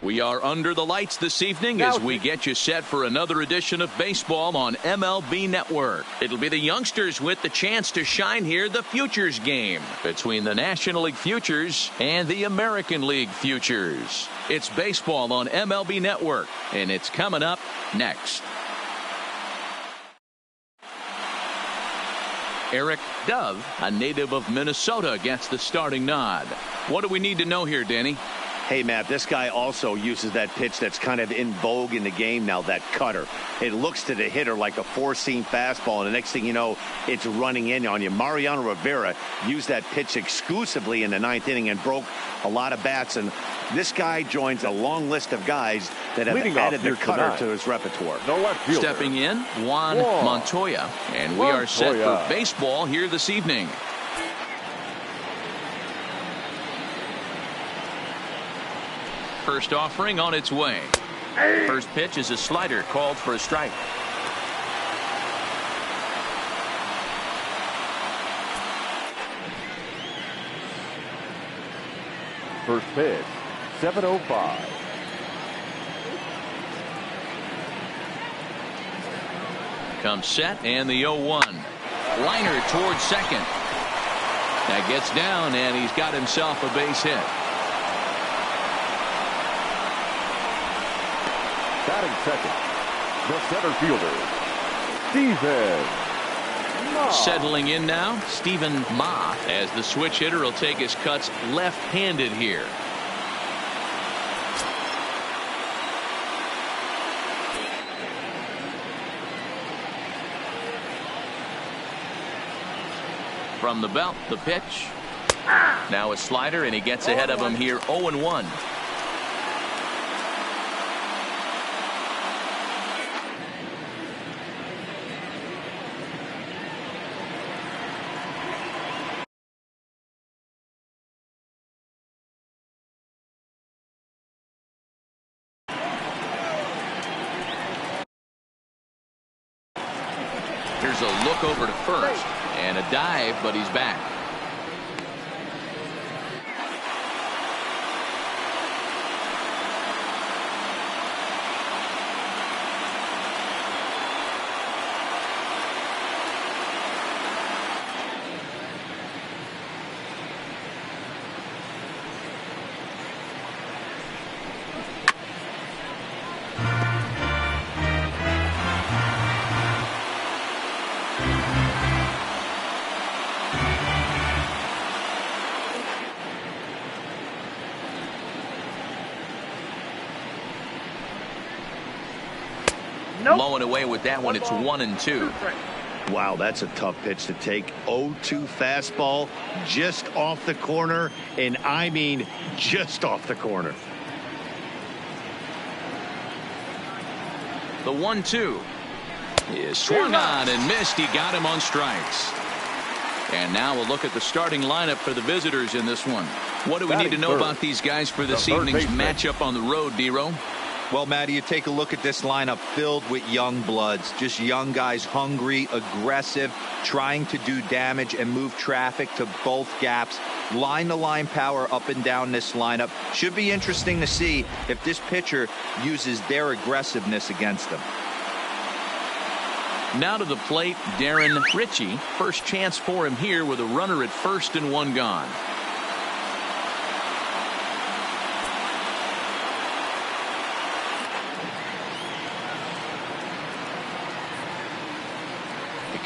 We are under the lights this evening as we get you set for another edition of baseball on MLB Network. It'll be the youngsters with the chance to shine here, the Futures game between the National League Futures and the American League Futures. It's baseball on MLB Network, and it's coming up next. Eric Dove, a native of Minnesota, gets the starting nod. What do we need to know here, Danny? Hey, Matt, this guy also uses that pitch that's kind of in vogue in the game now, that cutter. It looks to the hitter like a four-seam fastball, and the next thing you know, it's running in on you. Mariano Rivera used that pitch exclusively in the ninth inning and broke a lot of bats, and this guy joins a long list of guys that have added the cutter to his repertoire. Stepping in, Juan Montoya, and we are set for baseball here this evening. First offering on its way. First pitch is a slider called for a strike. First pitch, 7:05. Comes set and the 0-1. Liner towards second. That gets down and he's got himself a base hit. Batting second, the center fielder, Stephen Ma. Settling in now, Stephen Ma, as the switch hitter will take his cuts left-handed here. From the belt, the pitch. Now a slider, and he gets ahead of him here, 0-1. Here's a look over to first and a dive, but he's back. Blowing away with that one. It's 1-2. Wow, that's a tough pitch to take. 0-2 fastball just off the corner, and I mean just off the corner. The 1-2 is swung on and missed. He got him on strikes. And now we'll look at the starting lineup for the visitors in this one. What do we need to know about these guys for this evening's matchup on the road, D-Row? Well, Matty, you take a look at this lineup filled with young bloods, just young guys, hungry, aggressive, trying to do damage and move traffic to both gaps. Line-to-line power up and down this lineup. Should be interesting to see if this pitcher uses their aggressiveness against them. Now to the plate, Darren Ritchie. First chance for him here with a runner at first and one gone.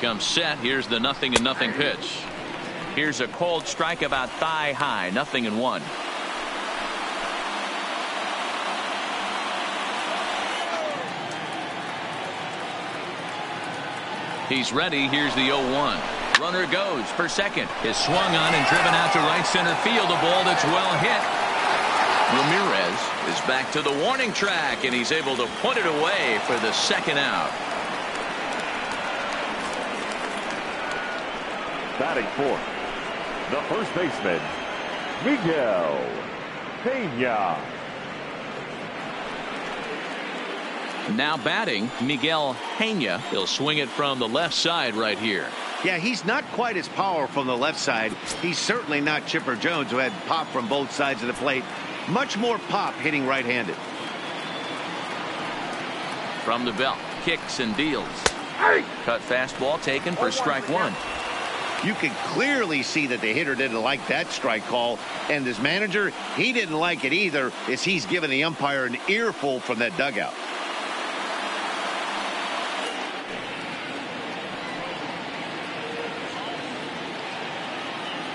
Comes set. Here's the 0-0 pitch. Here's a cold strike about thigh high. 0-1. He's ready. Here's the 0-1. Runner goes for second. Is swung on and driven out to right center field. A ball that's well hit. Ramirez is back to the warning track, and he's able to put it away for the second out. Batting fourth, the first baseman, Miguel Pena. Now batting, Miguel Pena. He'll swing it from the left side right here. Yeah, he's not quite as powerful from the left side. He's certainly not Chipper Jones, who had pop from both sides of the plate. Much more pop hitting right-handed. From the belt, kicks and deals. Cut fastball taken for strike one. You can clearly see that the hitter didn't like that strike call, and his manager, he didn't like it either, as he's giving the umpire an earful from that dugout.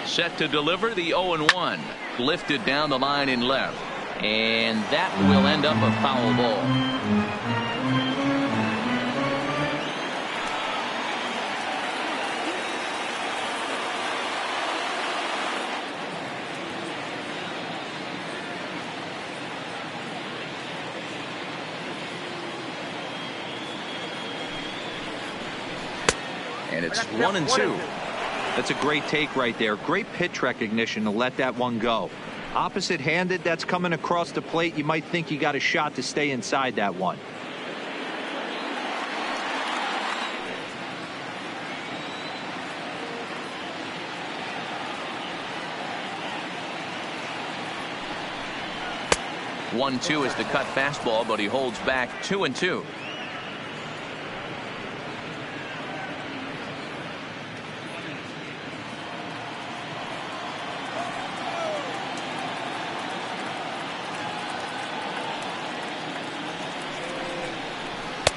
Set to deliver the 0-1. Lifted down the line in left. And that will end up a foul ball. And it's 1-2. That's a great take right there. Great pitch recognition to let that one go. Opposite-handed, that's coming across the plate. You might think you got a shot to stay inside that one. One-two is the cut fastball, but he holds back 2-2.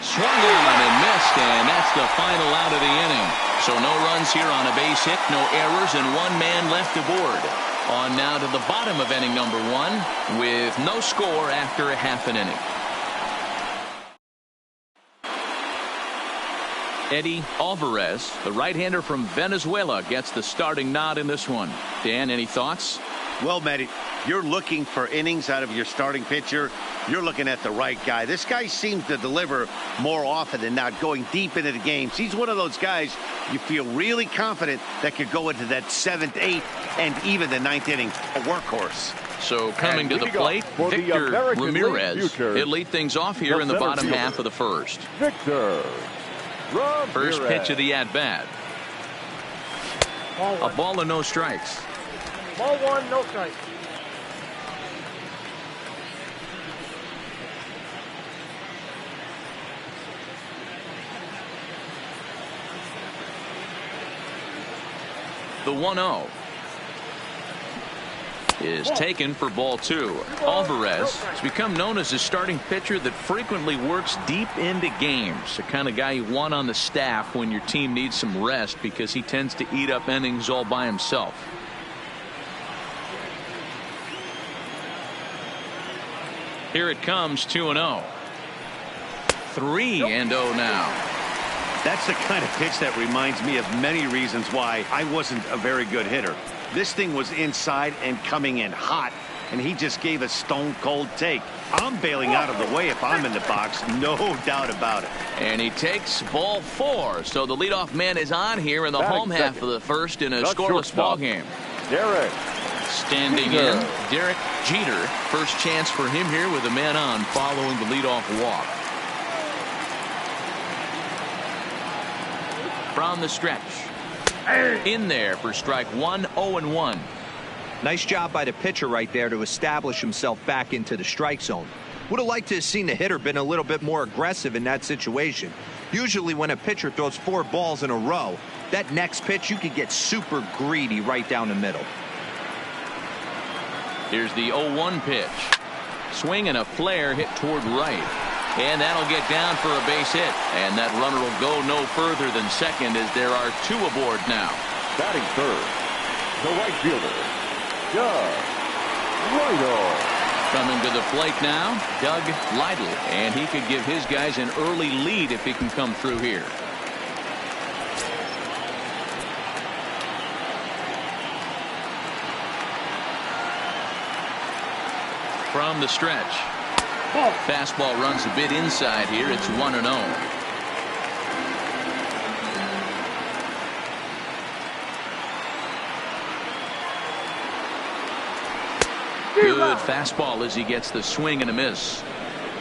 Swung on and missed, and that's the final out of the inning. So no runs here on a base hit, no errors, and one man left aboard. On now to the bottom of inning number one with no score after a half an inning. Eddie Alvarez, the right-hander from Venezuela, gets the starting nod in this one. Dan, any thoughts? Well, Matty, you're looking for innings out of your starting pitcher. You're looking at the right guy. This guy seems to deliver more often than not, going deep into the games. He's one of those guys you feel really confident that could go into that 7th, 8th, and even the 9th inning, a workhorse. So coming to the plate, Victor Ramirez. He'll lead things off here in the bottom half of the first. Victor Ramirez. First pitch of the at-bat. A ball and no strikes. Ball one, no strikes. The 1-0 is taken for ball two. Alvarez has become known as a starting pitcher that frequently works deep into games. The kind of guy you want on the staff when your team needs some rest, because he tends to eat up innings all by himself. Here it comes, 2-0. 3-0 now. That's the kind of pitch that reminds me of many reasons why I wasn't a very good hitter. This thing was inside and coming in hot, and he just gave a stone-cold take. I'm bailing out of the way if I'm in the box, no doubt about it. And he takes ball four, so the leadoff man is on here in the home half of the first in a scoreless ball game. Derek. Standing in, Derek Jeter. First chance for him here with a man on following the leadoff walk. From the stretch. In there for strike one, 0-1. Nice job by the pitcher right there to establish himself back into the strike zone. Would have liked to have seen the hitter been a little bit more aggressive in that situation. Usually when a pitcher throws 4 balls in a row, that next pitch you could get super greedy right down the middle. Here's the 0-1 pitch. Swing and a flare hit toward right. And that'll get down for a base hit. And that runner will go no further than second, as there are 2 aboard now. Batting third, the right fielder, Doug Lytle. Coming to the plate now, Doug Lytle. And he could give his guys an early lead if he can come through here. From the stretch. Fastball runs a bit inside here. It's 1-0. Good fastball as he gets the swing and a miss.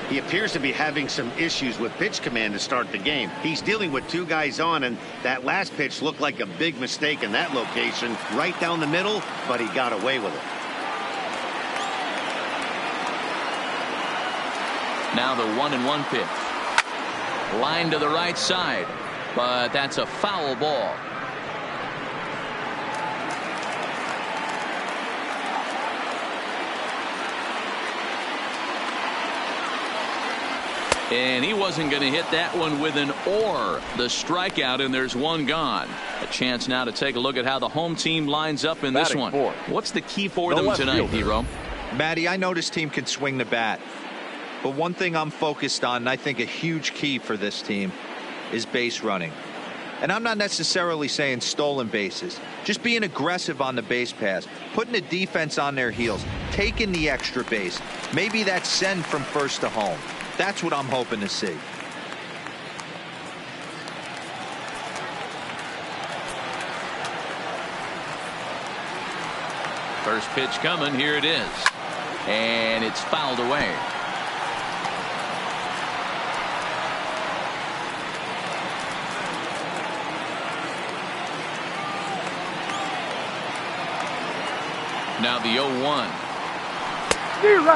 He appears to be having some issues with pitch command to start the game. He's dealing with 2 guys on, and that last pitch looked like a big mistake in that location, right down the middle, but he got away with it. Now the 1-1 pitch. Line to the right side, but that's a foul ball. And he wasn't going to hit that one with an or. The strikeout, and there's one gone. A chance now to take a look at how the home team lines up in this one. What's the key for them tonight, Hero? Matty, I know this team can swing the bat. But one thing I'm focused on, and I think a huge key for this team, is base running. And I'm not necessarily saying stolen bases. Just being aggressive on the base pass. Putting the defense on their heels. Taking the extra base. Maybe that send from first to home. That's what I'm hoping to see. First pitch coming. Here it is. And it's fouled away. Now the 0-1.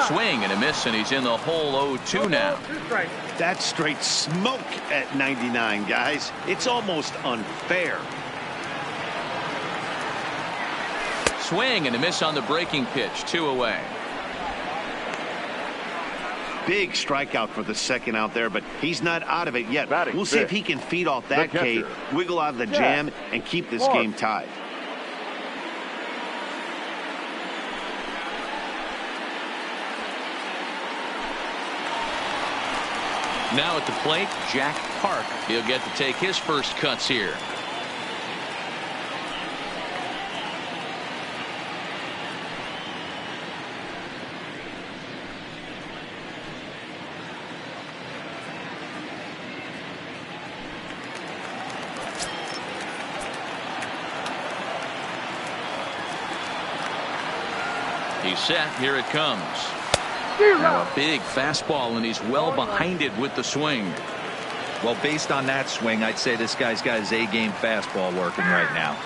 Swing and a miss, and he's in the hole 0-2 now. That's straight smoke at 99, guys. It's almost unfair. Swing and a miss on the breaking pitch. 2 away. Big strikeout for the second out there, but he's not out of it yet. We'll see if he can feed off that K, wiggle out of the jam, and keep this game tied. Now at the plate, Jack Park. He'll get to take his first cuts here. He's set. Here it comes. Now a big fastball, and he's well behind it with the swing. Well, based on that swing, I'd say this guy's got his A-game fastball working right now.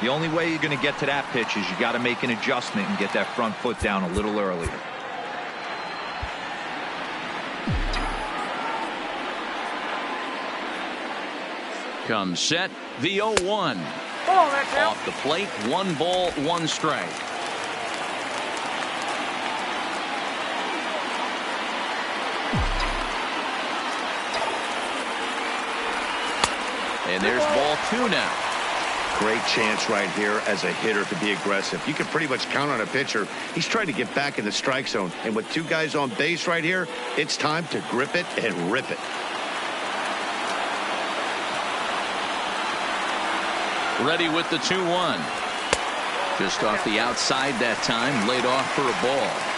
The only way you're going to get to that pitch is you got to make an adjustment and get that front foot down a little earlier. Comes set. The 0-1. Off the plate. 1 ball, 1 strike. And there's ball 2 now. Great chance right here as a hitter to be aggressive. You can pretty much count on a pitcher. He's trying to get back in the strike zone. And with 2 guys on base right here, it's time to grip it and rip it. Ready with the 2-1. Just off the outside that time. Laid off for a ball.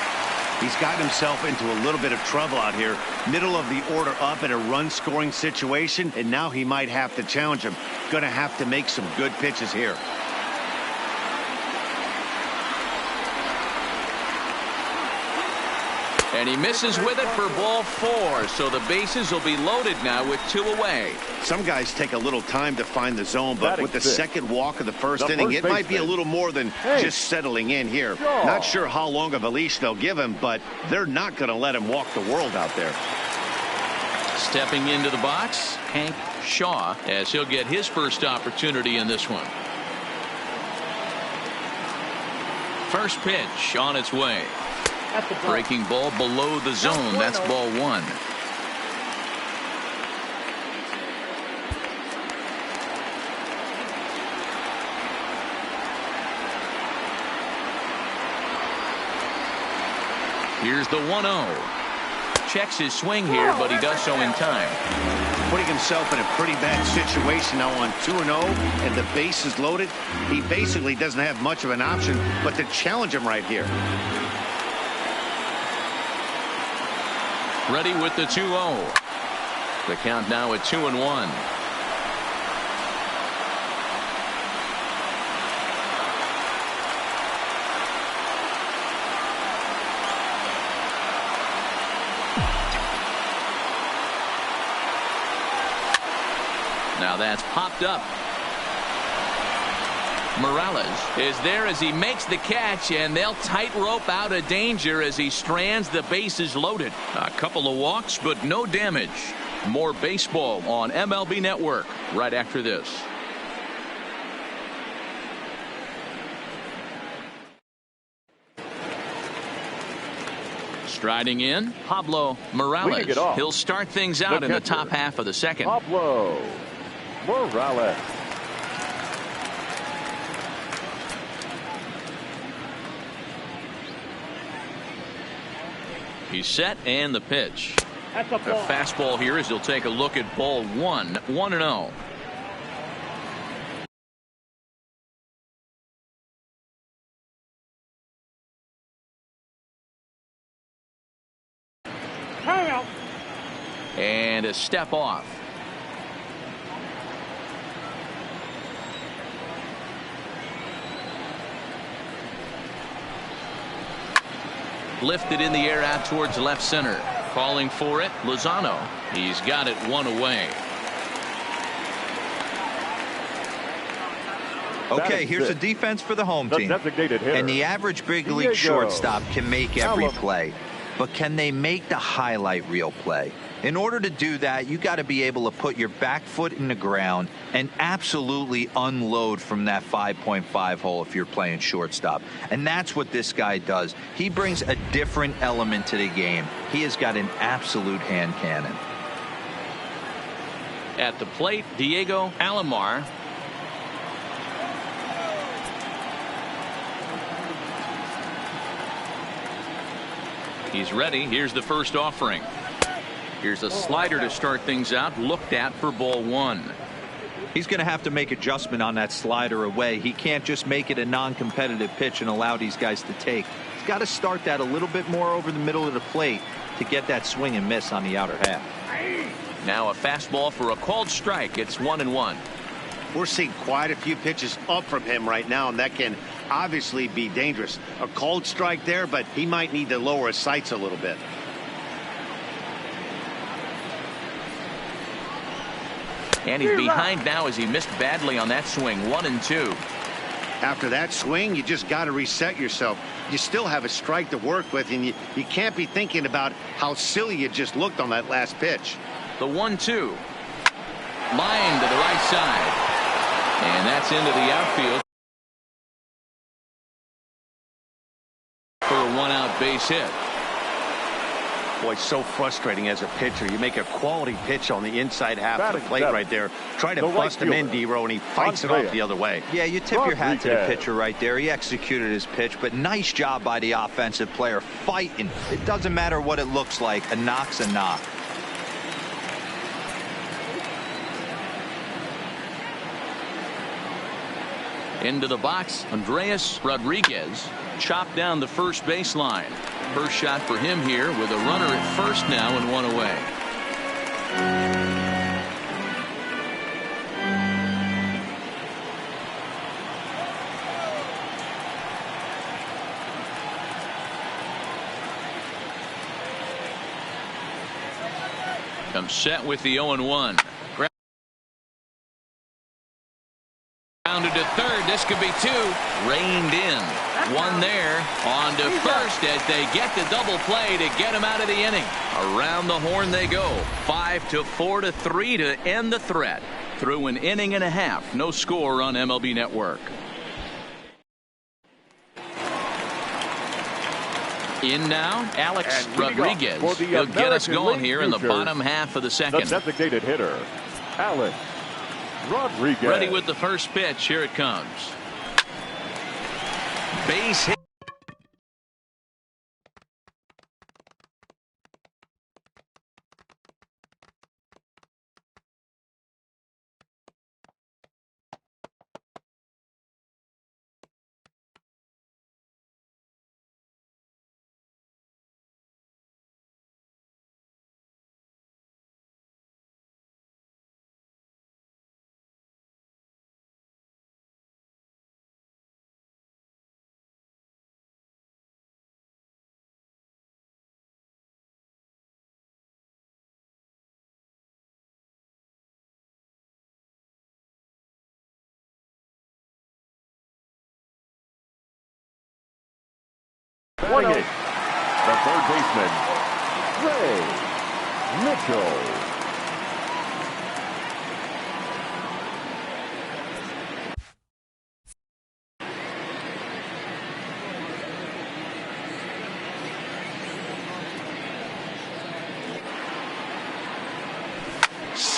He's gotten himself into a little bit of trouble out here. Middle of the order up in a run-scoring situation, and now he might have to challenge him. Going to have to make some good pitches here. And he misses with it for ball 4. So the bases will be loaded now with 2 away. Some guys take a little time to find the zone, but with the second walk of the first inning, it might be a little more than just settling in here. Not sure how long of a leash they'll give him, but they're not going to let him walk the world out there. Stepping into the box, Hank Shaw, as he'll get his first opportunity in this one. First pitch on its way. Breaking ball below the zone. That's ball 1. Here's the 1-0. Checks his swing here, but he does so in time. Putting himself in a pretty bad situation now on 2-0, and the base is loaded. He basically doesn't have much of an option but to challenge him right here. Ready with the 2-0. The count now at 2-1. Now that's popped up. Morales is there as he makes the catch, and they'll tightrope out of danger as he strands. The bases loaded. A couple of walks, but no damage. More baseball on MLB Network right after this. Striding in, Pablo Morales. He'll start things out in the top half of the second. Pablo Morales. He's set, and the pitch. That's a ball. A fastball here as he'll take a look at ball one. 1-0. Timeout. And a step off. Lifted in the air out towards left center. Calling for it, Lazzato. He's got it one away. Okay, here's a defense for the home team. And the average big league shortstop can make every play. But can they make the highlight reel play? In order to do that, you got to be able to put your back foot in the ground and absolutely unload from that 5.5 hole if you're playing shortstop. And that's what this guy does. He brings a different element to the game. He has got an absolute hand cannon. At the plate, Diego Alomar. He's ready. Here's the first offering. Here's a slider to start things out. Looked at for ball one. He's going to have to make adjustment on that slider away. He can't just make it a non-competitive pitch and allow these guys to take. He's got to start that a little bit more over the middle of the plate to get that swing and miss on the outer half. Now a fastball for a called strike. It's 1-1. We're seeing quite a few pitches up from him right now, and that can obviously be dangerous. A cold strike there, but he might need to lower his sights a little bit. And he's behind now as he missed badly on that swing. 1-2. After that swing, you just got to reset yourself. You still have a strike to work with, and you can't be thinking about how silly you just looked on that last pitch. The 1-2. Line to the right side. And that's into the outfield for a one-out base hit. Boy, so frustrating as a pitcher. You make a quality pitch on the inside half of the plate right there. Try to bust him in, D-Row, and he fights it off the other way. Yeah, you tip your hat to the pitcher right there. He executed his pitch, but nice job by the offensive player fighting. It doesn't matter what it looks like. A knock's a knock. Into the box, Andres Rodriguez chopped down the first baseline. First shot for him here with a runner at first now and one away. Comes set with the 0-1. Grounded to third. This could be two. Reined in. One there. On to first as they get the double play to get him out of the inning. Around the horn they go. 5-4-3 to end the threat. Through an inning and a half. No score on MLB Network. In now, Alex Rodriguez. He'll get us going here in the bottom half of the second. The designated hitter, Alex Rodriguez. Ready with the first pitch. Here it comes. Base hit. Batting it, the third baseman, Ray Mitchell.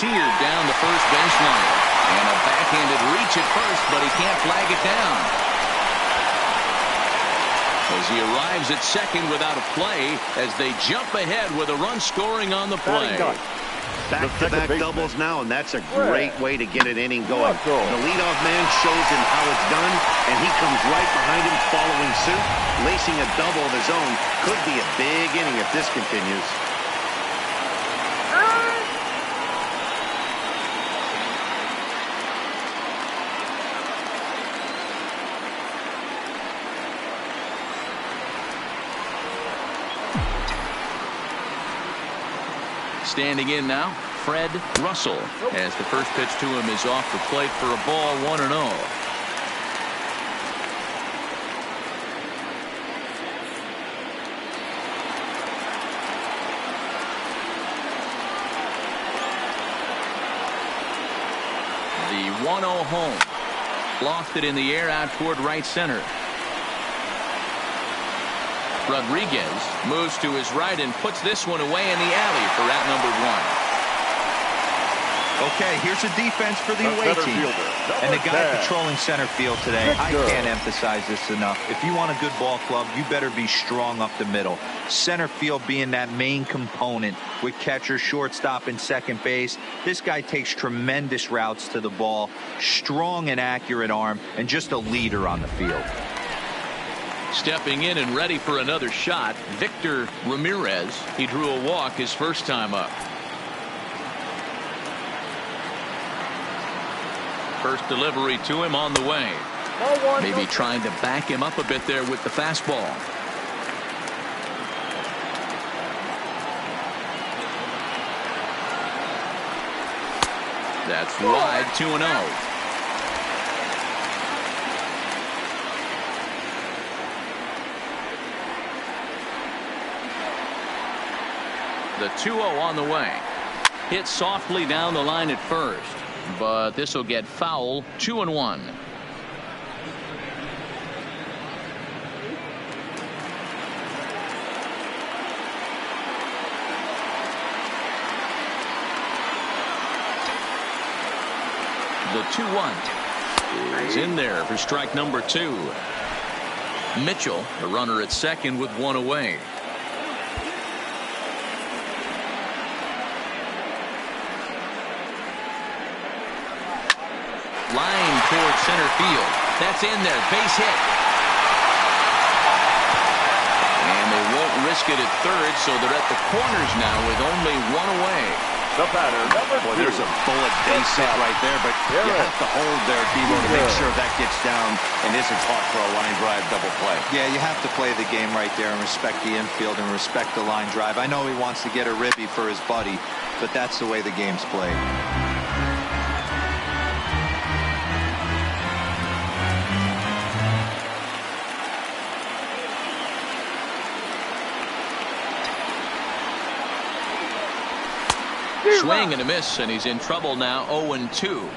seared down the first baseline. And a backhanded reach at first, but he can't flag it down. As he arrives at second without a play, as they jump ahead with a run scoring on the play. Back-to-back doubles now, and that's a great way to get an inning going. The leadoff man shows him how it's done, and he comes right behind him following suit. Lacing a double of his own could be a big inning if this continues. Standing in now, Fred Russell, as the first pitch to him is off the plate for a ball, 1-0. The 1-0 home. Lofted in the air out toward right center. Rodriguez moves to his right and puts this one away in the alley for out number 1. Okay, here's a defense for the away team. And the guy patrolling center field today, I can't emphasize this enough. If you want a good ball club, you better be strong up the middle. Center field being that main component with catcher, shortstop, and second base. This guy takes tremendous routes to the ball, strong and accurate arm, and just a leader on the field. Stepping in and ready for another shot, Victor Ramirez. He drew a walk his first time up. First delivery to him on the way. Maybe trying to back him up a bit there with the fastball. That's wide, 2-0. The 2-0 on the way. Hit softly down the line at first, but this will get foul. 2-1. The 2-1 is in there for strike number 2. Mitchell, the runner at second with one away. Line towards center field. That's in there. Base hit. And they won't risk it at third, so they're at the corners now with only one away. The batter, number 2. Boy, there's a bullet base hit right there, but you have to hold there, Debo, to make sure that gets down and isn't caught for a line drive double play. Yeah, you have to play the game right there and respect the infield and respect the line drive. I know he wants to get a ribby for his buddy, but that's the way the game's played. Swing and a miss, and he's in trouble now. 0-2.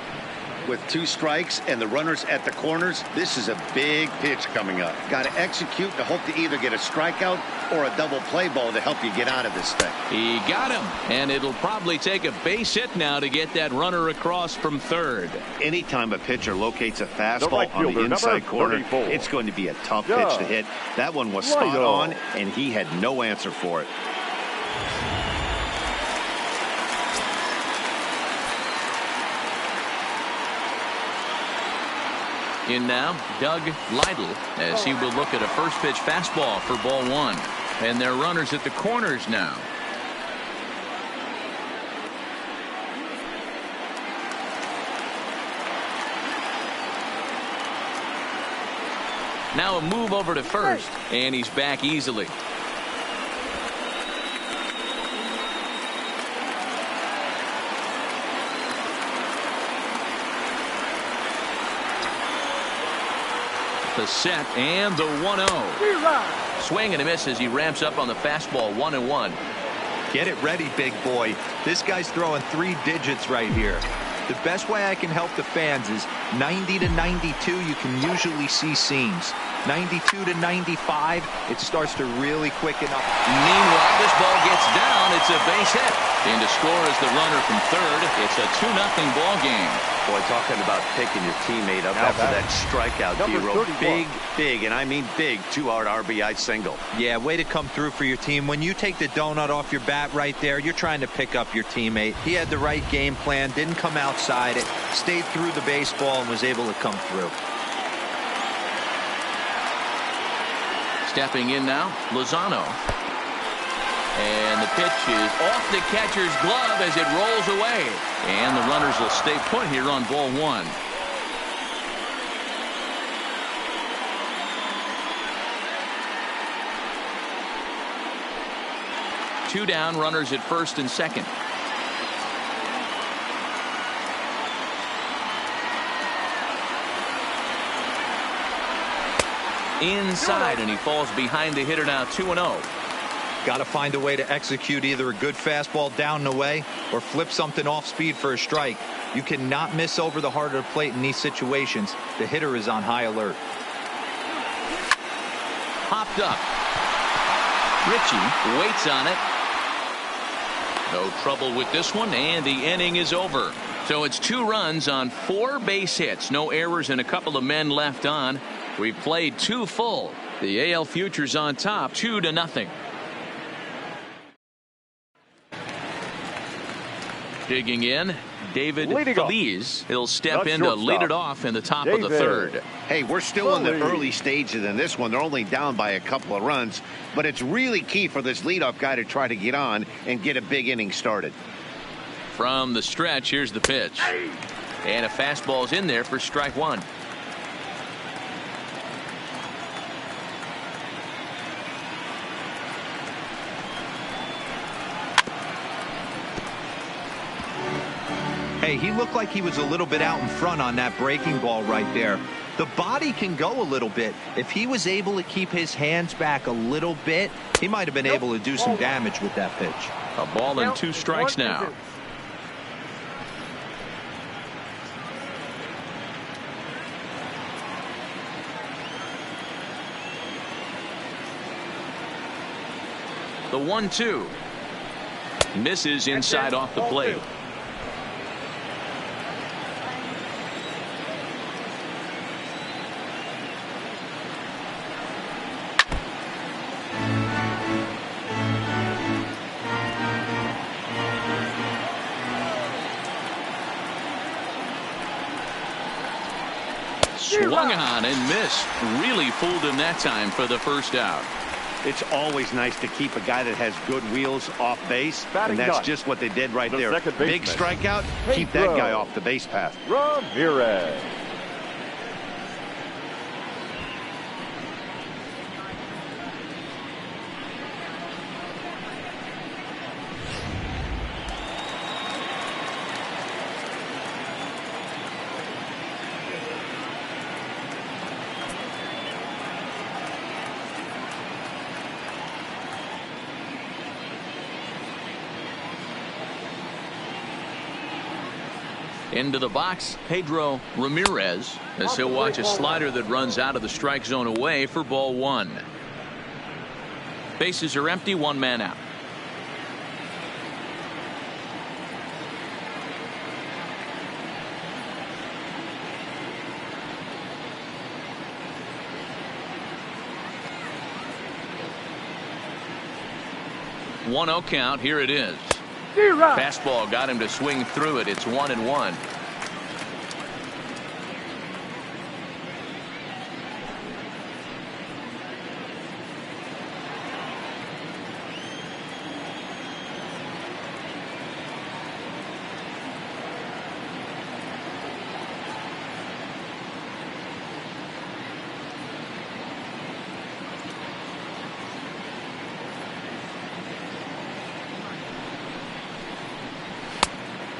With 2 strikes and the runners at the corners, this is a big pitch coming up. Got to execute to hope to either get a strikeout or a double play ball to help you get out of this thing. He got him, and it'll probably take a base hit now to get that runner across from third. Anytime a pitcher locates a fastball on the inside corner, it's going to be a tough pitch to hit. That one was spot on, and he had no answer for it. In now, Doug Lytle, as he will look at a first pitch fastball for ball 1. And their runners at the corners now. Now a move over to first, and he's back easily. The set and the 1-0. Swing and a miss as he ramps up on the fastball. 1-1. Get it ready, big boy. This guy's throwing 3 digits right here. The best way I can help the fans is 90 to 92. You can usually see seams. 92 to 95, it starts to really quicken up. Meanwhile, this ball gets down. It's a base hit. And to score is the runner from third. It's a 2-0 ball game. Boy, talking about picking your teammate up after that strikeout, D-Row. Big, and I mean big, 2-out RBI single. Yeah, way to come through for your team. When you take the donut off your bat right there, you're trying to pick up your teammate. He had the right game plan, didn't come outside it, stayed through the baseball, and was able to come through. Stepping in now, Lazzato. And the pitch is off the catcher's glove as it rolls away. And the runners will stay put here on ball one. Two down, runners at first and second. Inside, and he falls behind the hitter now, 2-0. Got to find a way to execute either a good fastball down and away or flip something off speed for a strike. You cannot miss over the heart of the plate in these situations. The hitter is on high alert. Popped up. Ritchie waits on it. No trouble with this one, and the inning is over. So it's 2 runs on 4 base hits. No errors and a couple of men left on. We've played 2 full. The AL Futures on top, 2-0. Digging in, David Feliz. He'll step in to lead it off in the top of the third. Hey, we're still in the early stages in this one. They're only down by a couple of runs, but it's really key for this leadoff guy to try to get on and get a big inning started. From the stretch, here's the pitch. And a fastball's in there for strike one. Hey, he looked like he was a little bit out in front on that breaking ball right there. The body can go a little bit. If he was able to keep his hands back a little bit, he might have been able to do some damage with that pitch. A ball and 2 strikes now. The 1-2. Misses inside off the plate. Swung on and missed. Really fooled him that time for the first out. It's always nice to keep a guy that has good wheels off base, and that's just what they did right there. Big strikeout, keep that guy off the base path. Ramirez. Into the box, Pedro Ramirez, as he'll watch a slider that runs out of the strike zone away for ball one. Bases are empty, 1 man out. One-0 count. Here it is. Fastball got him to swing through it. It's 1-1.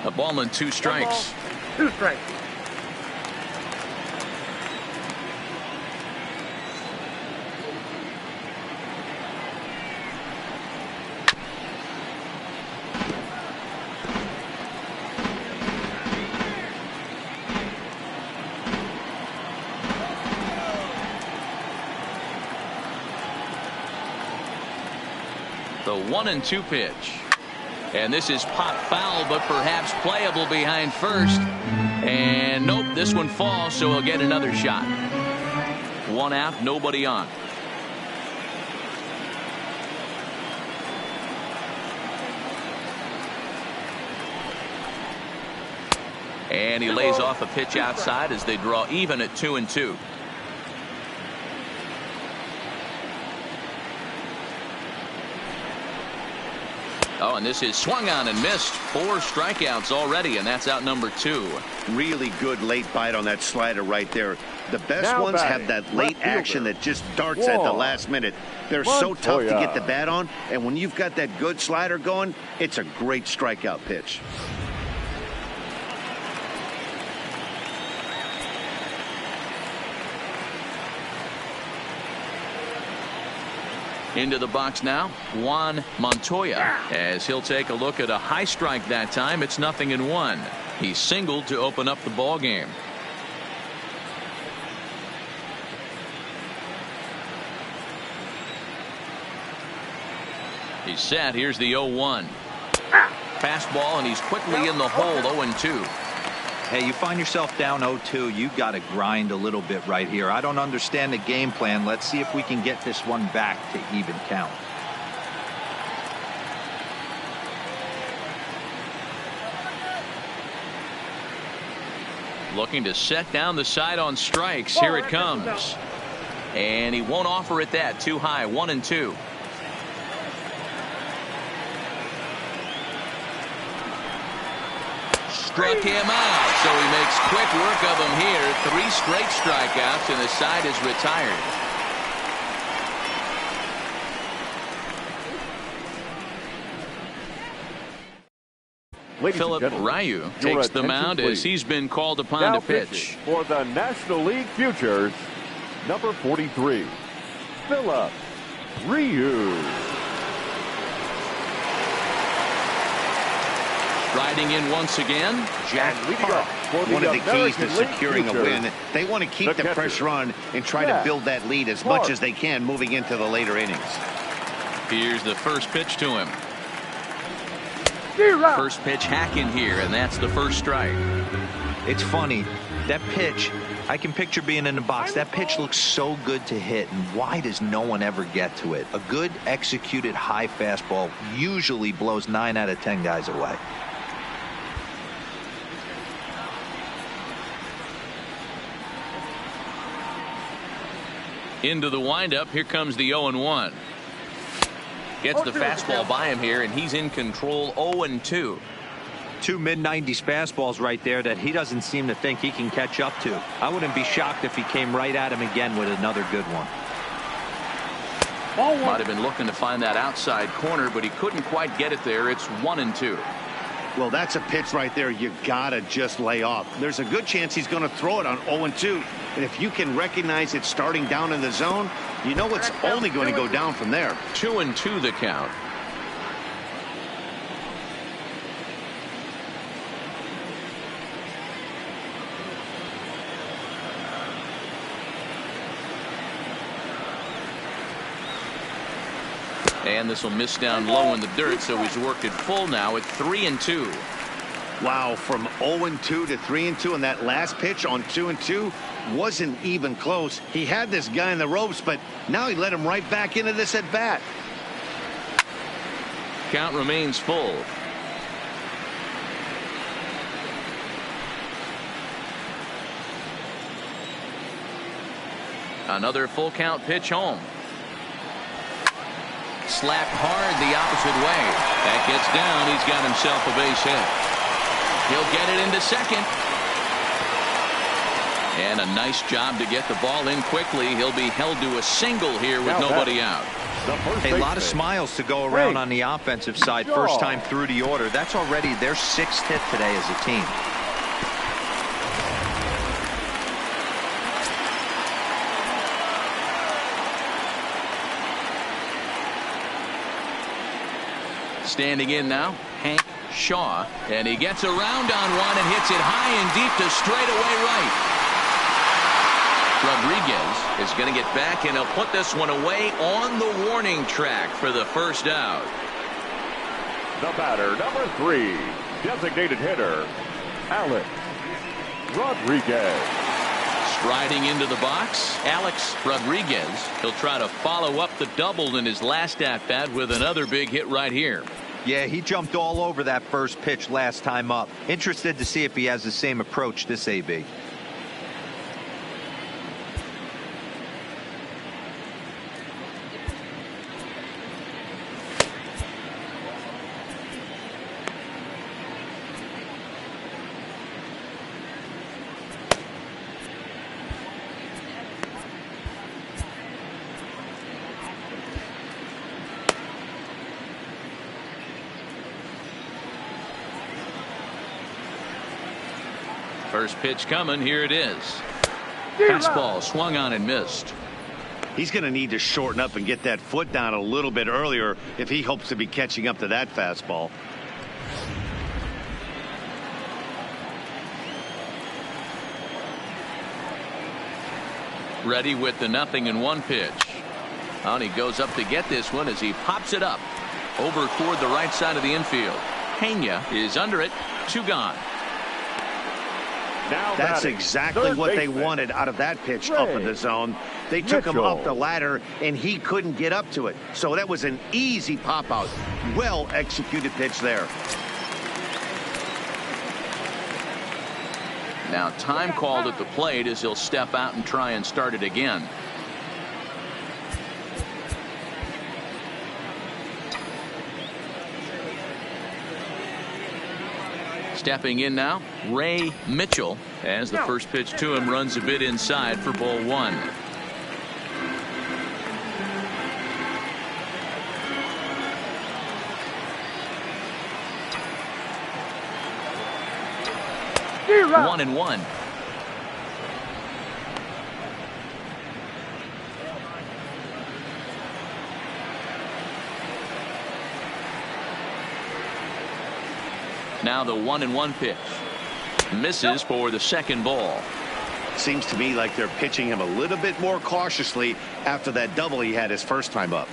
A ball and 2 strikes. 2 strikes. The 1-2 pitch. And this is pop foul, but perhaps playable behind first. And nope, this one falls, so he'll get another shot. 1 out, nobody on. And he lays off a pitch outside as they draw even at 2-2. Oh, and this is swung on and missed. 4 strikeouts already, and that's out number 2. Really good late bite on that slider right there. The best ones have that late action that just darts at the last minute. They're so tough to get the bat on, and when you've got that good slider going, it's a great strikeout pitch. Into the box now, Juan Montoya, as he'll take a look at a high strike that time. It's 0-1. He singled to open up the ball game. He's set. Here's the 0-1. Fastball, and he's quickly in the hole. 0-2. Hey, you find yourself down 0-2, you got to grind a little bit right here. I don't understand the game plan. Let's see if we can get this one back to even count. Looking to set down the side on strikes. Here it comes. And he won't offer it that. Too high. 1-2. Struck him out, so he makes quick work of him here. 3 straight strikeouts, and the side is retired. Philip Ryu takes the mound as he's been called upon now to pitch. For the National League Futures, number 43, Philip Ryu. Riding in once again, Jack Park. One of the keys to securing a win, they want to keep the pressure on and try to build that lead as much as they can moving into the later innings. Here's the first pitch to him. First pitch hacking here, and that's the first strike. It's funny, that pitch, I can picture being in the box. That pitch looks so good to hit, and why does no one ever get to it? A good executed high fastball usually blows 9 out of 10 guys away. Into the windup. Here comes the 0-1. Gets the fastball by him here, and he's in control. 0-2. 2 mid-90s fastballs right there that he doesn't seem to think he can catch up to. I wouldn't be shocked if he came right at him again with another good one. Might have been looking to find that outside corner, but he couldn't quite get it there. It's 1-2. Well, that's a pitch right there you gotta just lay off. There's a good chance he's going to throw it on 0-2, and if you can recognize it starting down in the zone, you know it's only going to go down from there. 2-2 the count. And this will miss down low in the dirt, so he's worked it full now at 3-2. Wow, from 0-2 to 3-2, and that last pitch on 2-2 wasn't even close. He had this guy in the ropes, but now he let him right back into this at bat. Count remains full. Another full count pitch home. Slapped hard the opposite way. That gets down. He's got himself a base hit. He'll get it into second. And a nice job to get the ball in quickly. He'll be held to a single here with nobody out. A lot of smiles to go around on the offensive side. First time through the order. That's already their 6th hit today as a team. Standing in now, Hank Shaw, and he gets around on one and hits it high and deep to straightaway right. Rodriguez is going to get back, and he'll put this one away on the warning track for the first out. The batter, number 3, designated hitter, Alex Rodriguez. Striding into the box, Alex Rodriguez. He'll try to follow up the double in his last at-bat with another big hit right here. Yeah, he jumped all over that first pitch last time up. Interested to see if he has the same approach this AB. First pitch coming. Here it is. Fastball swung on and missed. He's going to need to shorten up and get that foot down a little bit earlier if he hopes to be catching up to that fastball. Ready with the 0-1 pitch. And he goes up to get this one as he pops it up over toward the right side of the infield. Pena is under it. 2 gone. Now that's batting, exactly what they wanted out of that pitch up in the zone. They took him up the ladder, and he couldn't get up to it. So that was an easy pop out. Well executed pitch there. Now time called at the plate as he'll step out and try and start it again. Stepping in now, Ray Mitchell, as the first pitch to him runs a bit inside for ball 1. Zero. 1-1. Now the 1-1 pitch. Misses for the second ball. Seems to me like they're pitching him a little bit more cautiously after that double he had his first time up.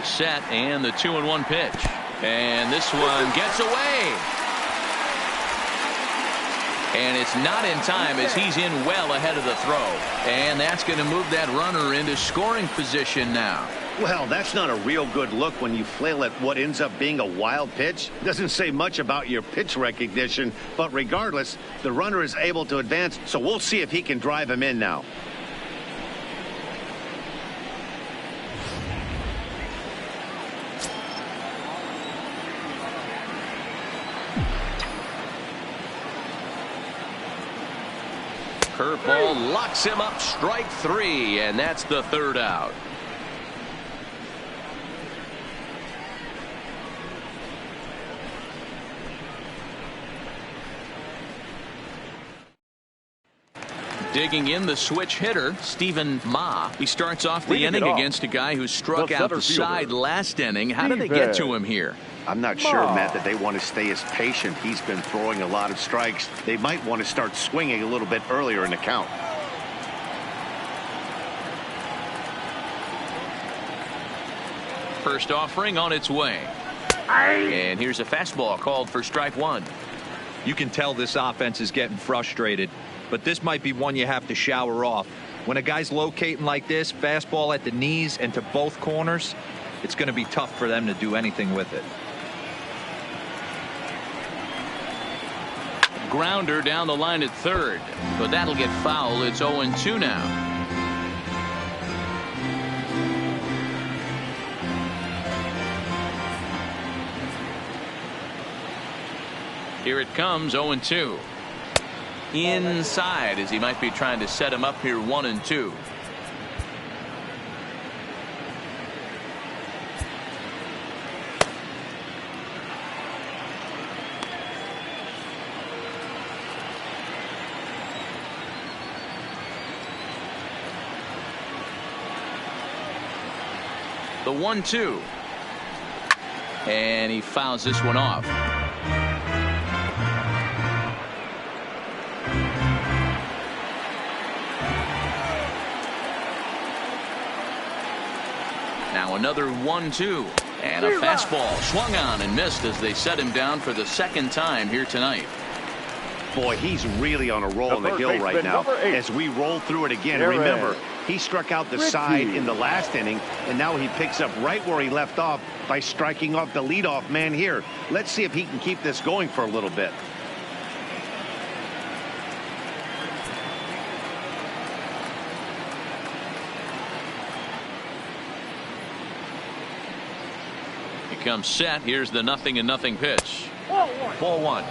Set and the 2-1 pitch. And this one gets away. And it's not in time as he's in well ahead of the throw. And that's going to move that runner into scoring position now. Well, that's not a real good look when you flail at what ends up being a wild pitch. Doesn't say much about your pitch recognition, but regardless, the runner is able to advance, so we'll see if he can drive him in now. Curveball locks him up, strike 3, and that's the third out. Digging in the switch hitter, Stephen Ma. He starts off the inning against a guy who struck out the side last inning. How did they get to him here? I'm not sure, Matt, that they want to stay as patient. He's been throwing a lot of strikes. They might want to start swinging a little bit earlier in the count. First offering on its way. And here's a fastball called for strike 1. You can tell this offense is getting frustrated, but this might be one you have to shower off. When a guy's locating like this, fastball at the knees and to both corners, it's going to be tough for them to do anything with it. Grounder down the line at third, but that'll get foul. It's 0-2 now. Here it comes, 0-2. Inside as he might be trying to set him up here, 1-2. The 1-2. And he fouls this one off. Now another 1-2. And a fastball swung on and missed as they set him down for the second time here tonight. Boy, he's really on a roll on the hill right now as we roll through it again. Remember, he struck out the side in the last inning, and now he picks up right where he left off by striking off the leadoff man here. Let's see if he can keep this going for a little bit. He comes set. Here's the 0-0 pitch. Ball one.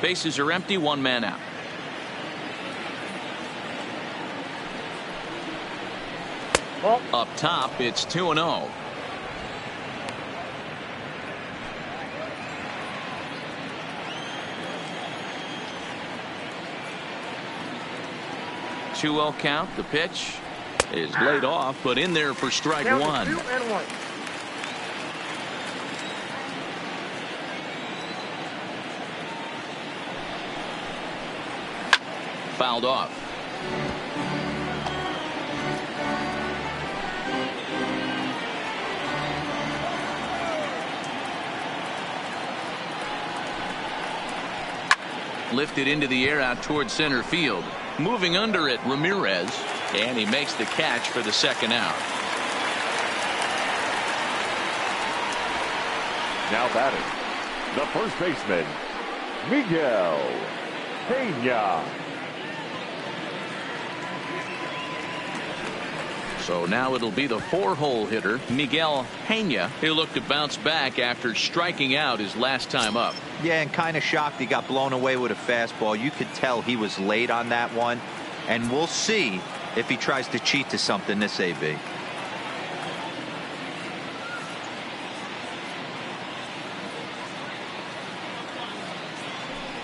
Bases are empty, one man out. Up top, it's 2-0. Two-oh count. The pitch is laid off, but in there for strike one. 2-1. Fouled off. Lifted into the air out towards center field. Moving under it, Ramirez, and he makes the catch for the second out. Now batting, the first baseman, Miguel Pena. So now it'll be the four-hole hitter, Miguel Pena. He'll look to bounce back after striking out his last time up. Yeah, and kind of shocked he got blown away with a fastball. You could tell he was late on that one. And we'll see if he tries to cheat to something this AB.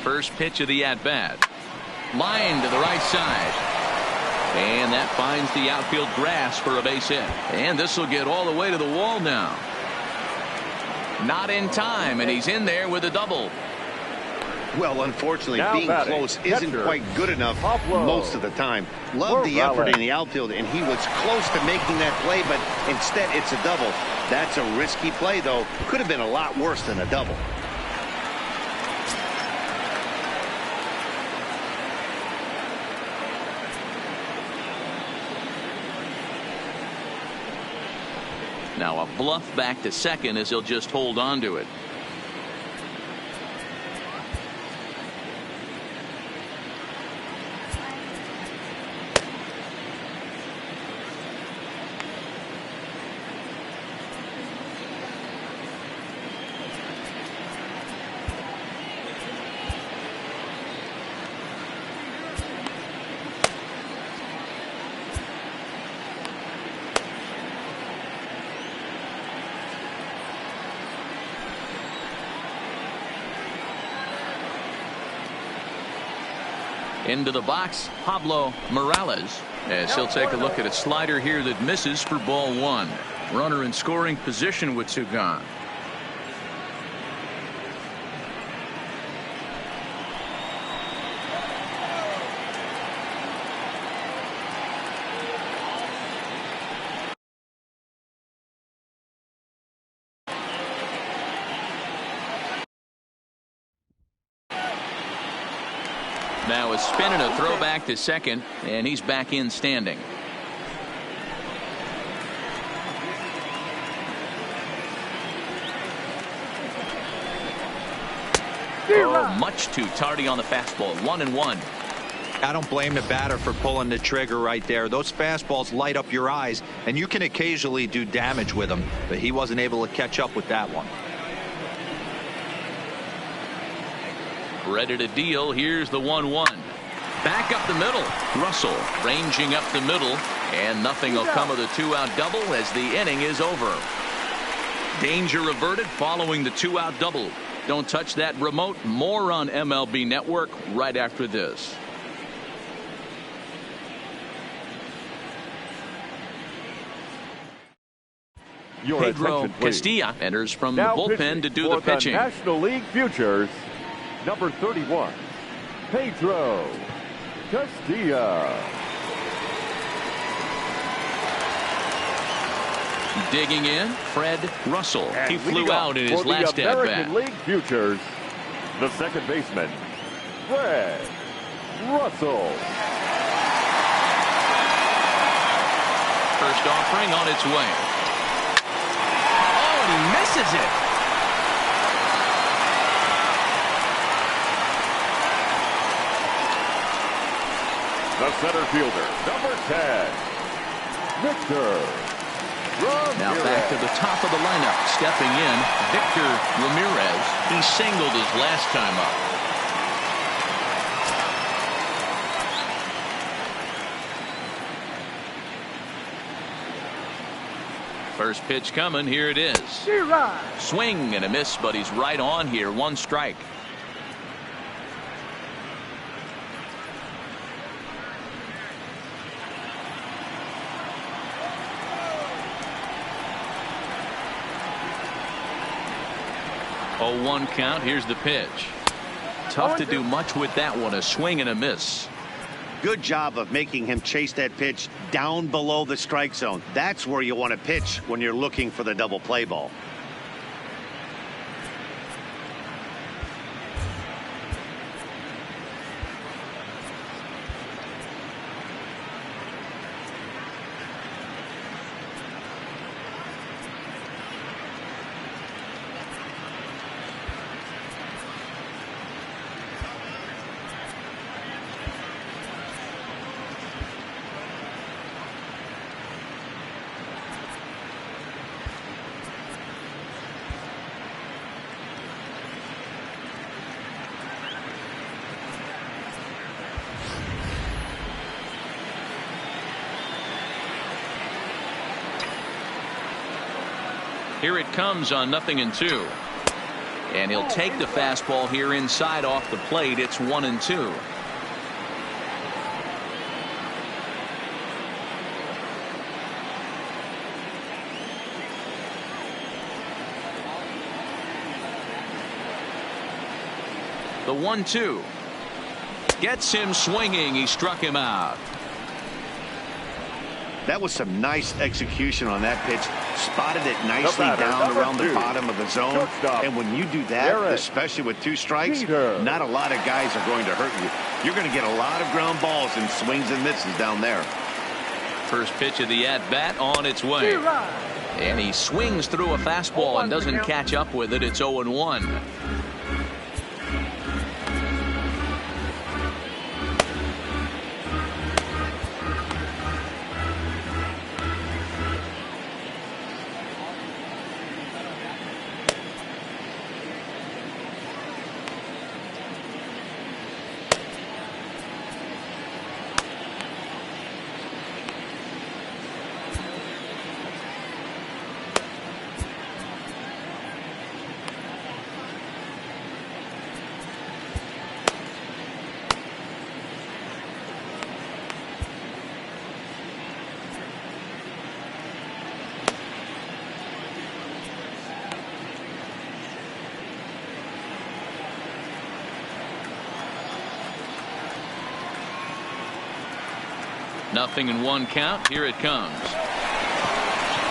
First pitch of the at-bat. Line to the right side. And that finds the outfield grass for a base hit. And this will get all the way to the wall now. Not in time, and he's in there with a double. Well, unfortunately, now being close isn't quite good enough most of the time. Love the effort in the outfield, and he was close to making that play, but instead it's a double. That's a risky play, though. Could have been a lot worse than a double. Now a bluff back to second as he'll just hold on to it. Into the box, Pablo Morales, as he'll take a look at a slider here that misses for ball one. Runner in scoring position with two gone. Now a spin and a throw back to second, and he's back in standing. Oh, much too tardy on the fastball. 1-1. I don't blame the batter for pulling the trigger right there. Those fastballs light up your eyes, and you can occasionally do damage with them, but he wasn't able to catch up with that one. Ready to deal. Here's the 1-1. Back up the middle. Russell ranging up the middle, and nothing will come of the two-out double as the inning is over. Danger averted following the two-out double. Don't touch that remote. More on MLB Network right after this. Your Pedro attention, please. Castilla enters from the Now bullpen to do for the pitching. National League Futures, number 31, Pedro Castilla. Digging in, Fred Russell. And he flew out in his for last the at American bat. League Futures, the second baseman, Fred Russell. First offering on its way. Oh, and he misses it. The center fielder, number 10, Victor Ramirez. Now back to the top of the lineup. Stepping in, Victor Ramirez. He singled his last time up. First pitch coming. Here it is. Swing and a miss, but he's right on here. One strike. Oh, 1 count. Here's the pitch. Tough to do much with that one. A swing and a miss. Good job of making him chase that pitch down below the strike zone. That's where you want to pitch when you're looking for the double play ball. Here it comes on 0-2. And he'll take the fastball here inside off the plate. It's 1-2. The 1-2 gets him swinging. He struck him out. That was some nice execution on that pitch. Spotted it nicely down around the bottom of the zone. And when you do that, especially with 2 strikes, not a lot of guys are going to hurt you. You're going to get a lot of ground balls and swings and misses down there. First pitch of the at-bat on its way. And he swings through a fastball and doesn't catch up with it. It's 0-1. Nothing in 1 count. Here it comes.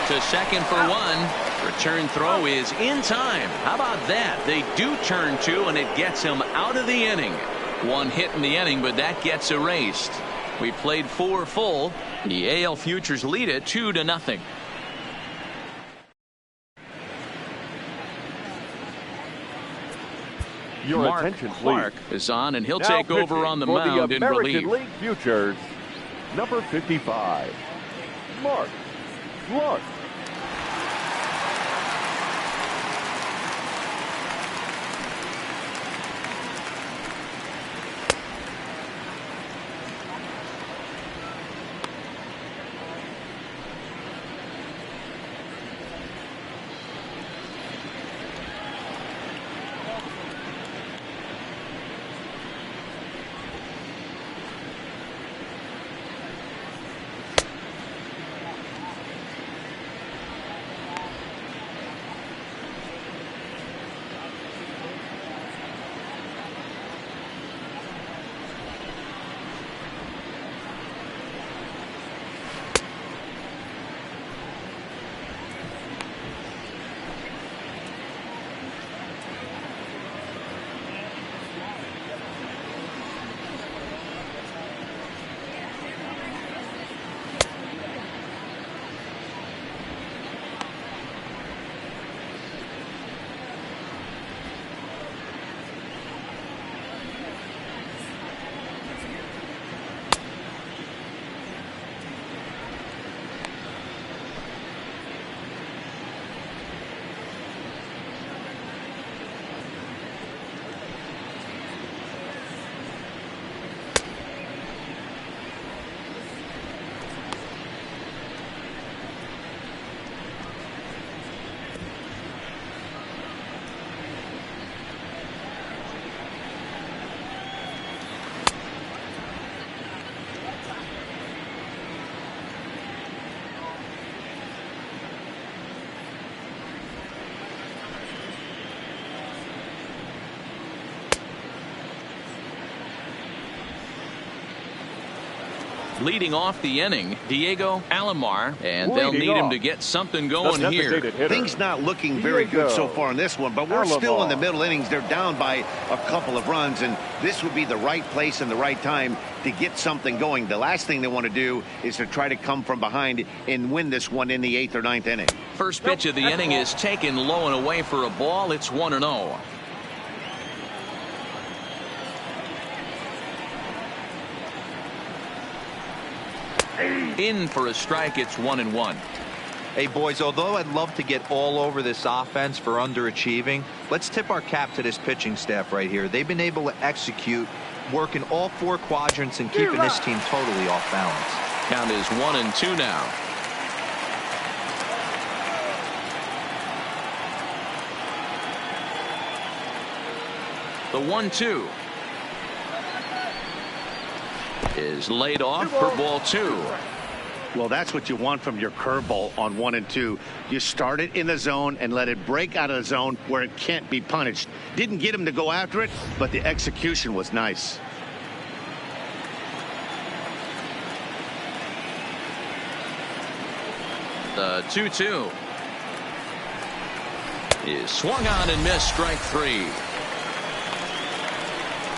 To second for 1. Return throw is in time. How about that? They do turn 2, and it gets him out of the inning. 1 hit in the inning, but that gets erased. We played 4 full. The AL Futures lead it 2-0. Your Mark attention, Clark please. is on, and he'll Now take over on the for mound in relief. American League Futures, number 55, Mark Clark. Leading off the inning, Alomar, and they'll need him to get something going here. Things not looking very good so far in this one, but we're still in the middle innings. They're down by a couple of runs, and this would be the right place and the right time to get something going. The last thing they want to do is to try to come from behind and win this one in the 8th or 9th inning. First pitch of the inning is taken low and away for a ball. It's 1-0. In for a strike. It's 1-1. Hey, boys, although I'd love to get all over this offense for underachieving, let's tip our cap to this pitching staff right here. They've been able to execute, working all 4 quadrants and keeping this team totally off balance. Count is 1-2 now. The 1-2 is laid off for ball 2. Well, that's what you want from your curveball on 1 and 2. You start it in the zone and let it break out of the zone where it can't be punished. Didn't get him to go after it, but the execution was nice. The 2-2 is swung on and missed. Strike 3.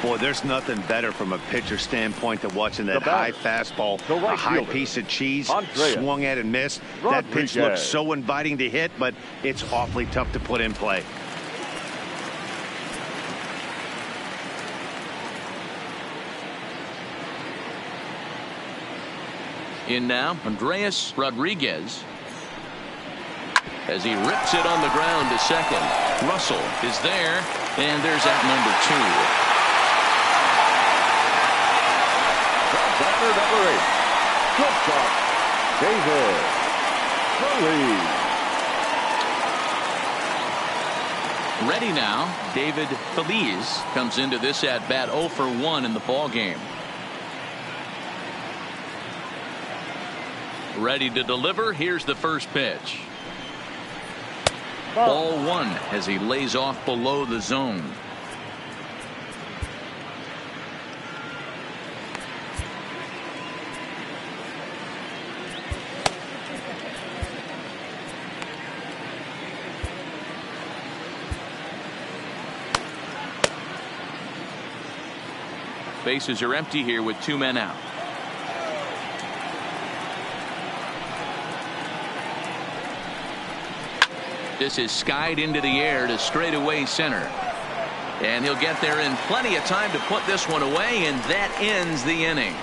Boy, there's nothing better from a pitcher standpoint than watching that high fastball, a high piece of cheese, swung at and missed. That pitch looks so inviting to hit, but it's awfully tough to put in play. In now, Andreas Rodriguez, as he rips it on the ground to second. Russell is there, and there's at number 2. Batter number 8, shortstop, David Feliz. Ready now, David Feliz comes into this at bat 0 for 1 in the ball game. Ready to deliver. Here's the first pitch. Ball 1 as he lays off below the zone. Bases are empty here with 2 men out. This is skied into the air to straightaway center. And he'll get there in plenty of time to put this one away, and that ends the inning.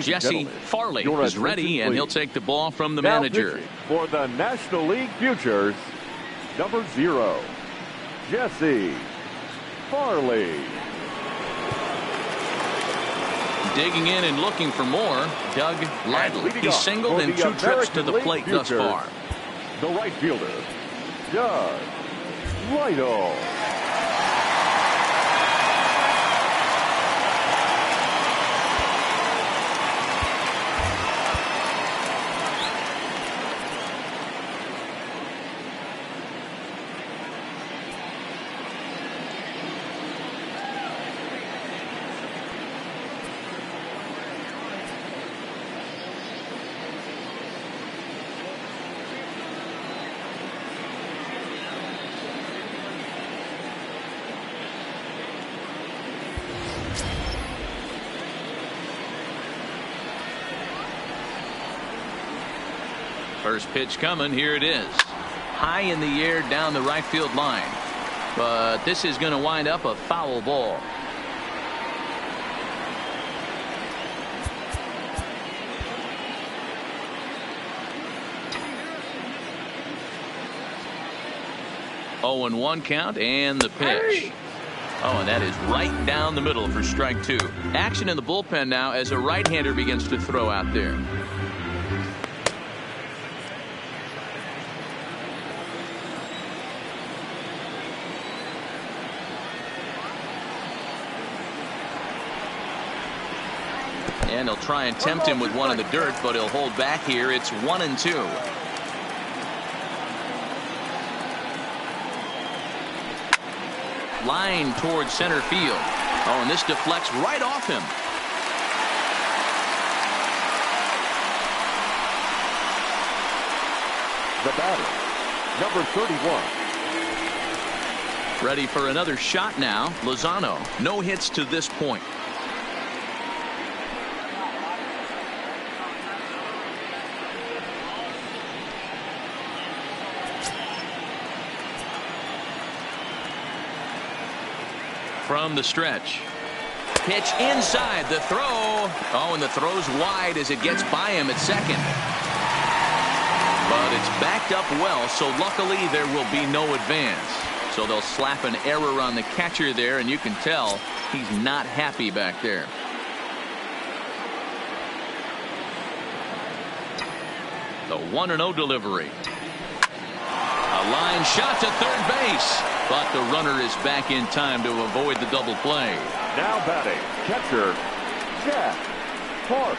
Jesse Farley is ready, and he'll take the ball from the manager. For the National League Futures, number 0, Jesse Farley. Digging in and looking for more, Doug Lytle. He's singled in 2 trips to the plate thus far. The right fielder, Doug Lytle. First pitch coming. Here it is. High in the air down the right field line. But this is going to wind up a foul ball. Oh, and 1 count, and the pitch. Oh, and that is right down the middle for strike 2. Action in the bullpen now as a right-hander begins to throw out there. And he'll try and tempt him with one in the dirt, but he'll hold back here. It's 1-2. line towards center field. Oh, and this deflects right off him. The batter, number 31. Ready for another shot now. Lazzato. No hits to this point. From the stretch. Pitch inside. The throw. Oh, and the throw's wide as it gets by him at second. But it's backed up well, so luckily there will be no advance. So they'll slap an error on the catcher there, and you can tell he's not happy back there. The 1-0 delivery. A line shot to third base, but the runner is back in time to avoid the double play. Now batting, catcher, Jack Park.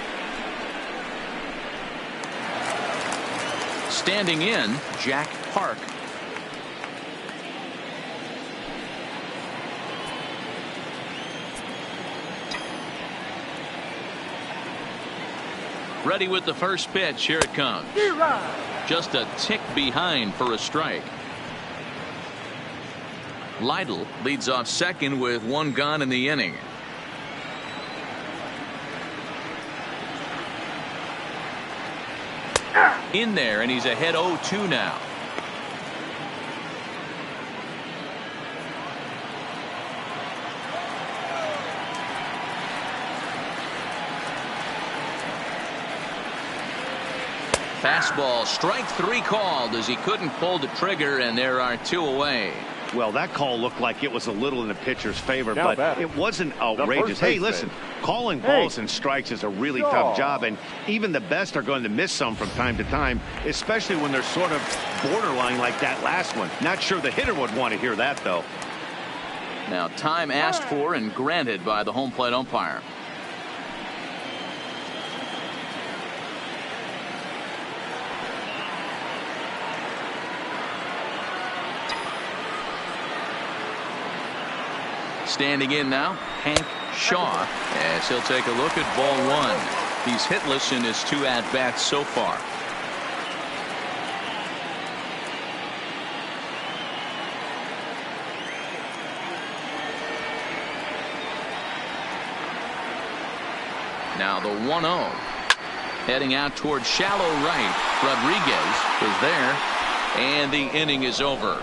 Standing in, Jack Park. Ready with the first pitch. Here it comes. Just a tick behind for a strike. Lytle leads off second with one gone in the inning. In there, and he's ahead 0-2 now. Fastball, strike three called as he couldn't pull the trigger, and there are two away. Well, that call looked like it was a little in the pitcher's favor, now but it wasn't outrageous. Hey, listen, calling balls and strikes is a really tough job, and even the best are going to miss some from time to time, especially when they're sort of borderline like that last one. Not sure the hitter would want to hear that, though. Now, time asked for and granted by the home plate umpire. Standing in now, Hank Shaw, as he'll take a look at ball one. He's hitless in his two at-bats so far. Now the 1-0. Heading out towards shallow right. Rodriguez is there, and the inning is over.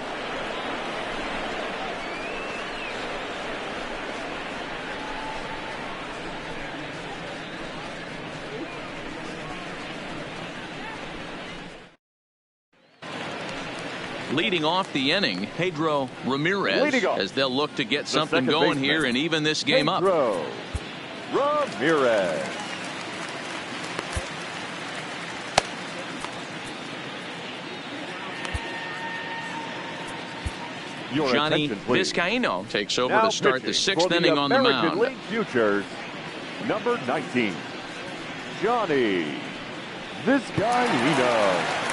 Leading off the inning, Pedro Ramirez, as they'll look to get something going here and even this game up. Ramirez. Johnny Vizcaíno takes over to start the sixth inning on the mound. League Futures, number 19, Johnny Vizcaíno.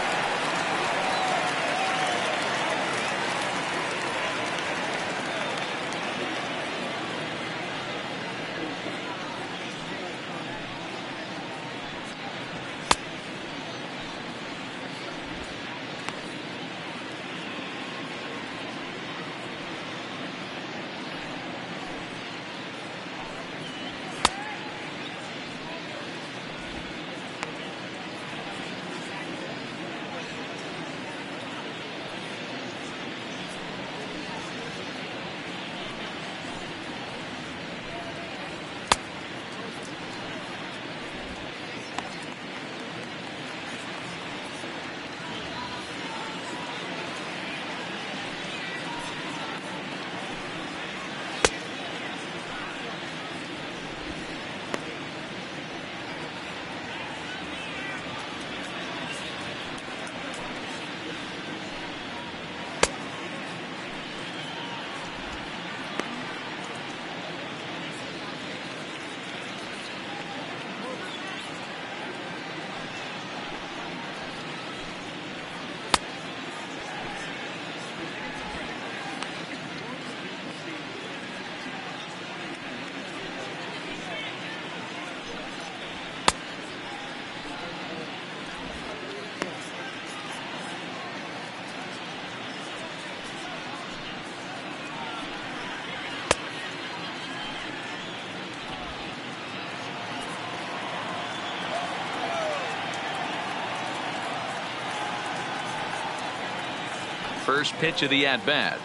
first pitch of the at-bat.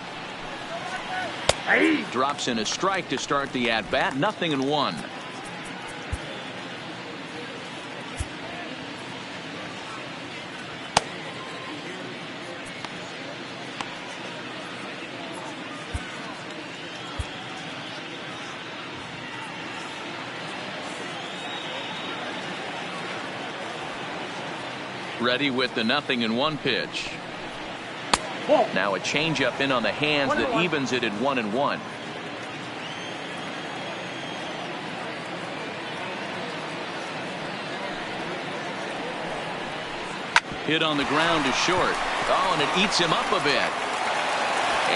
Drops in a strike to start the at-bat. 0-1. Ready with the 0-1 pitch. Now a changeup in on the hands that evens it at 1-1. Hit on the ground is short. Oh, and it eats him up a bit.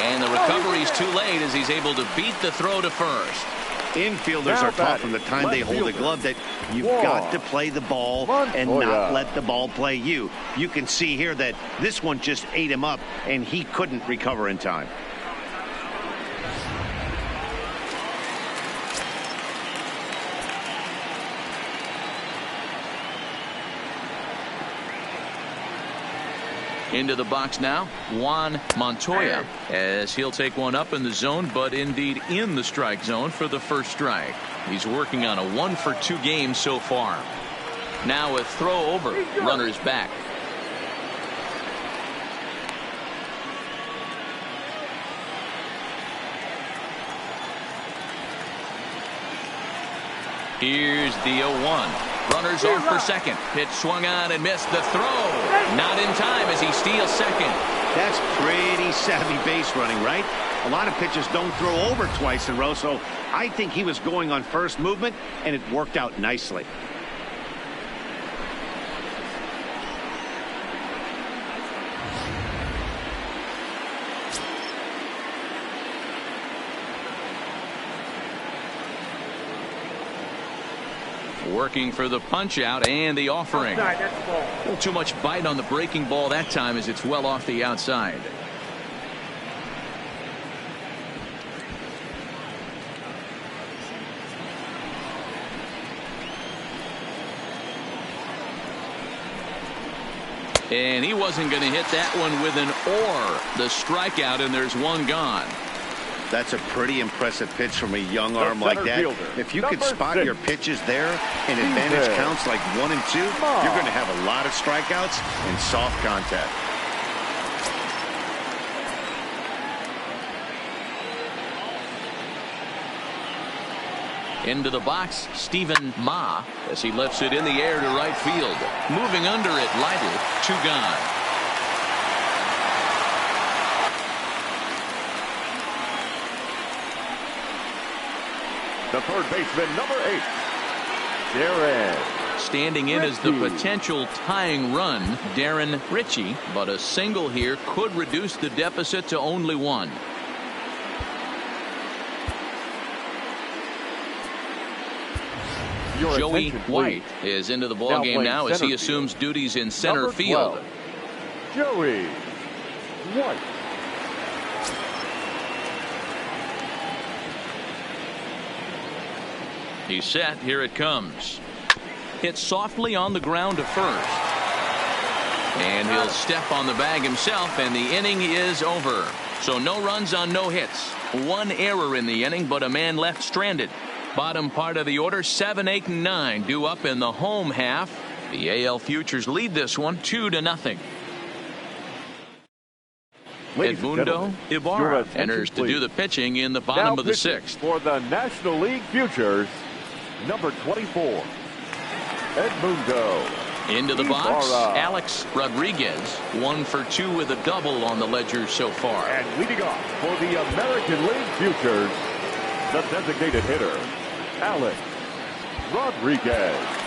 And the recovery's too late as he's able to beat the throw to first. Infielders are taught from the time they hold a glove that you've got to play the ball and not let the ball play you. You can see here that this one just ate him up and he couldn't recover in time. Into the box now, Juan Montoya, as he'll take one up in the zone, but indeed in the strike zone for the first strike. He's working on a 1-for-2 game so far. Now a throw over, runners back. Here's the 0-1. Runners off for second. Pitch swung on and missed. The throw not in time as he steals second. That's pretty savvy base running, right? A lot of pitchers don't throw over twice in a row, so I think he was going on first movement and it worked out nicely. Working for the punch out and the offering. A little too much bite on the breaking ball that time as it's well off the outside. And he wasn't going to hit that one with an the strikeout, and there's one gone. That's a pretty impressive pitch from a young arm like that. If you could spot your pitches there and advantage counts like 1 and 2, you're going to have a lot of strikeouts and soft contact. Into the box, Stephen Ma, as he lifts it in the air to right field. Moving under it lightly, 2 gone. The third baseman, number 8, Darryl. Standing in as the potential tying run, Darren Ritchie, but a single here could reduce the deficit to only 1. Joey White is into the ballgame now as he assumes duties in center field. Joey White. He's set. Here it comes. Hit softly on the ground to first. And he'll step on the bag himself, and the inning is over. So no runs on no hits. 1 error in the inning, but a man left stranded. Bottom part of the order, 7, 8, and 9 due up in the home half. The AL Futures lead this one 2-0. Edmundo Ibarra enters to do the pitching in the bottom of the 6th. For the National League Futures, number 24, Edmundo. Into the box, Alex Rodriguez, 1 for 2 with a double on the ledger so far. And leading off for the American League Futures, the designated hitter, Alex Rodriguez.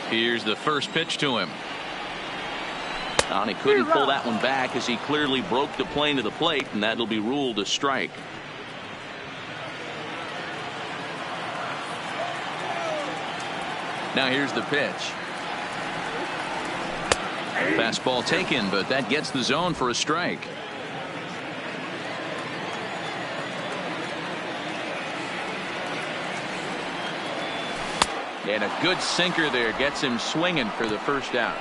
Here's the first pitch to him. And he couldn't pull that one back as he clearly broke the plane to the plate, and that'll be ruled a strike. Now here's the pitch. Fastball taken, but that gets the zone for a strike. And a good sinker there gets him swinging for the first out.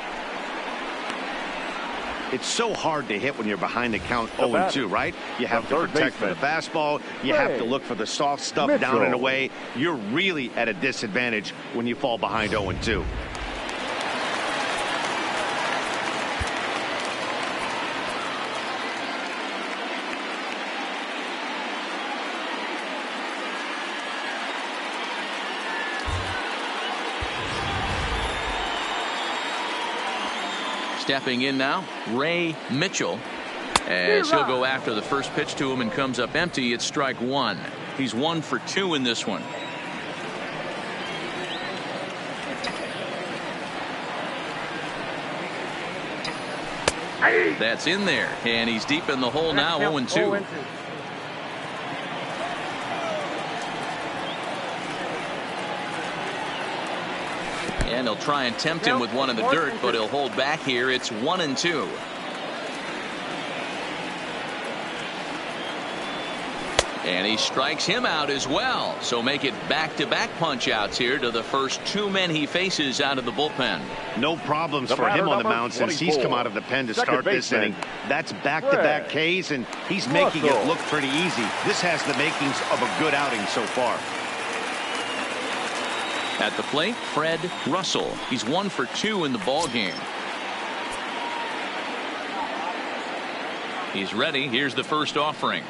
It's so hard to hit when you're behind the count 0-2, right? You have to protect for the fastball. You have to look for the soft stuff down and away. You're really at a disadvantage when you fall behind 0-2. Stepping in now, Ray Mitchell, as he'll go after the first pitch to him and comes up empty. It's strike one. He's 1 for 2 in this one. That's in there, and he's deep in the hole now, 0-2. And he'll try and tempt him with one in the dirt, but he'll hold back here. It's 1-2. And he strikes him out as well. So make it back-to-back punch-outs here to the first 2 men he faces out of the bullpen. No problems for him on the mound since he's come out of the pen to start this inning. That's back-to-back Ks, and he's making it look pretty easy. This has the makings of a good outing so far. At the plate, Fred Russell. He's 1 for 2 in the ball game. He's ready. Here's the first offering.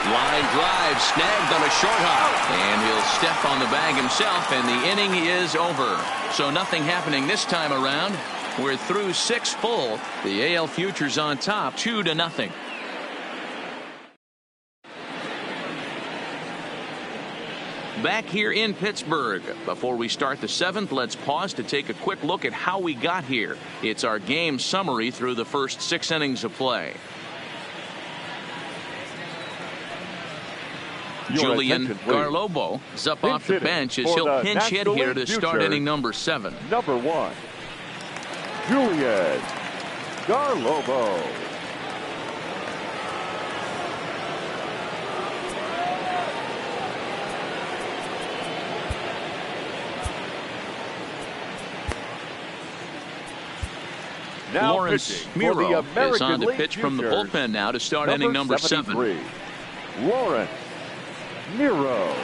Line drive snagged on a short hop, and he'll step on the bag himself, and the inning is over. So nothing happening this time around. We're through 6 full. The AL Futures on top, 2-0. Back here in Pittsburgh. Before we start the 7th, let's pause to take a quick look at how we got here. It's our game summary through the first 6 innings of play. Julian Garlobo is up off the bench as he'll pinch hit here to start inning number 7. Number 1, Julian Garlobo. Now Lawrence Miro is on to pitch from the bullpen now to start inning number 7. Lawrence Miro.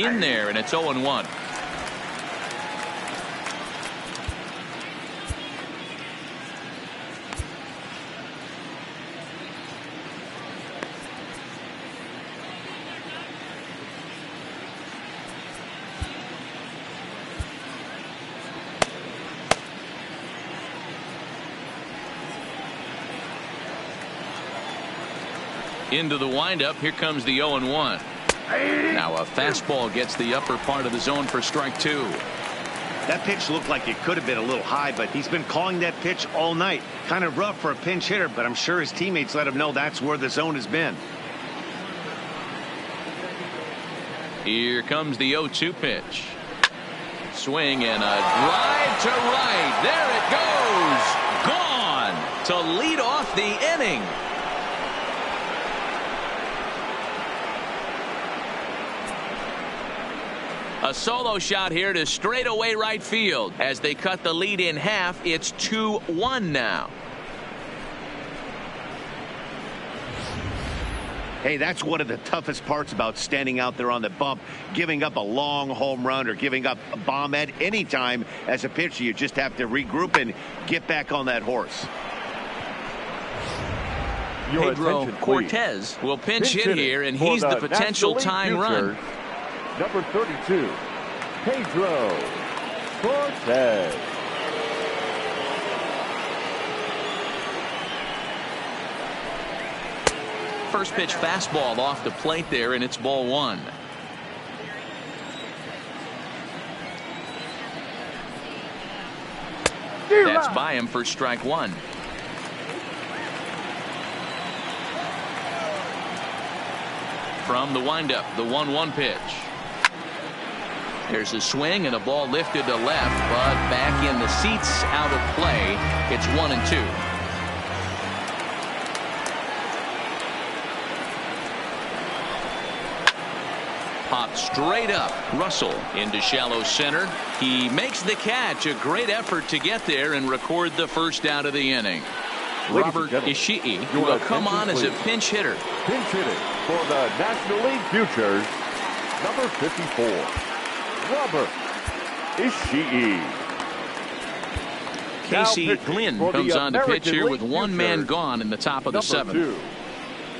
in there, and it's 0-1. Into the windup. Here comes the 0-1. Now a fastball gets the upper part of the zone for strike 2. That pitch looked like it could have been a little high, but he's been calling that pitch all night. Kind of rough for a pinch hitter, but I'm sure his teammates let him know that's where the zone has been. Here comes the 0-2 pitch. Swing and a drive to right. There it goes. Gone to lead off the inning. A solo shot here to straightaway right field. As they cut the lead in half, it's 2-1 now. Hey, that's one of the toughest parts about standing out there on the bump. Giving up a long home run or giving up a bomb at any time as a pitcher. You just have to regroup and get back on that horse. Pedro Cortez will pinch hit here, and he's the potential tying run. Number 32, Pedro Cortez. First pitch fastball off the plate there, and it's ball 1. That's by him for strike 1. From the windup, the 1-1 pitch. There's a swing and a ball lifted to left, but back in the seats, out of play. It's 1-2. Popped straight up. Russell into shallow center. He makes the catch. A great effort to get there and record the first out of the inning. Robert Ishii will come on as a pinch hitter. Pinch hitting for the National League Futures, number 54, Robert Ishii. Casey Glynn comes on to pitch here with one man gone in the top of the 7th. 2,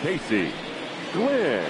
Casey Glynn.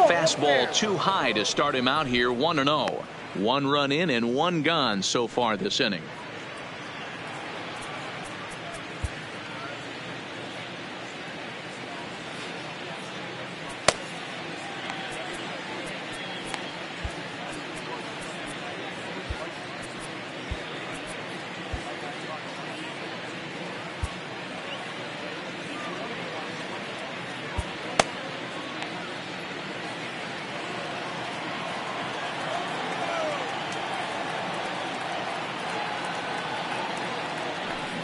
Fastball too high to start him out here. 1-0. 1 run in and 1 gone so far this inning.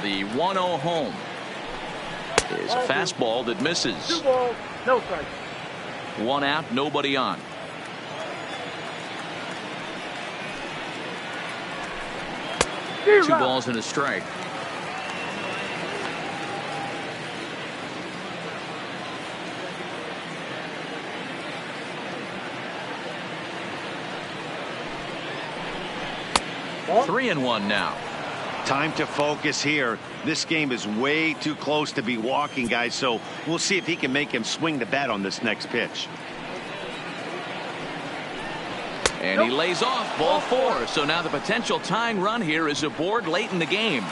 The 1-0 home is a fastball that misses. 2 balls, no strikes. 1 out, nobody on. Two balls and a strike. Ball. 3-1 now. Time to focus here. This game is way too close to be walking, guys, so we'll see if he can make him swing the bat on this next pitch. And he lays off ball 4. So now the potential tying run here is aboard late in the game.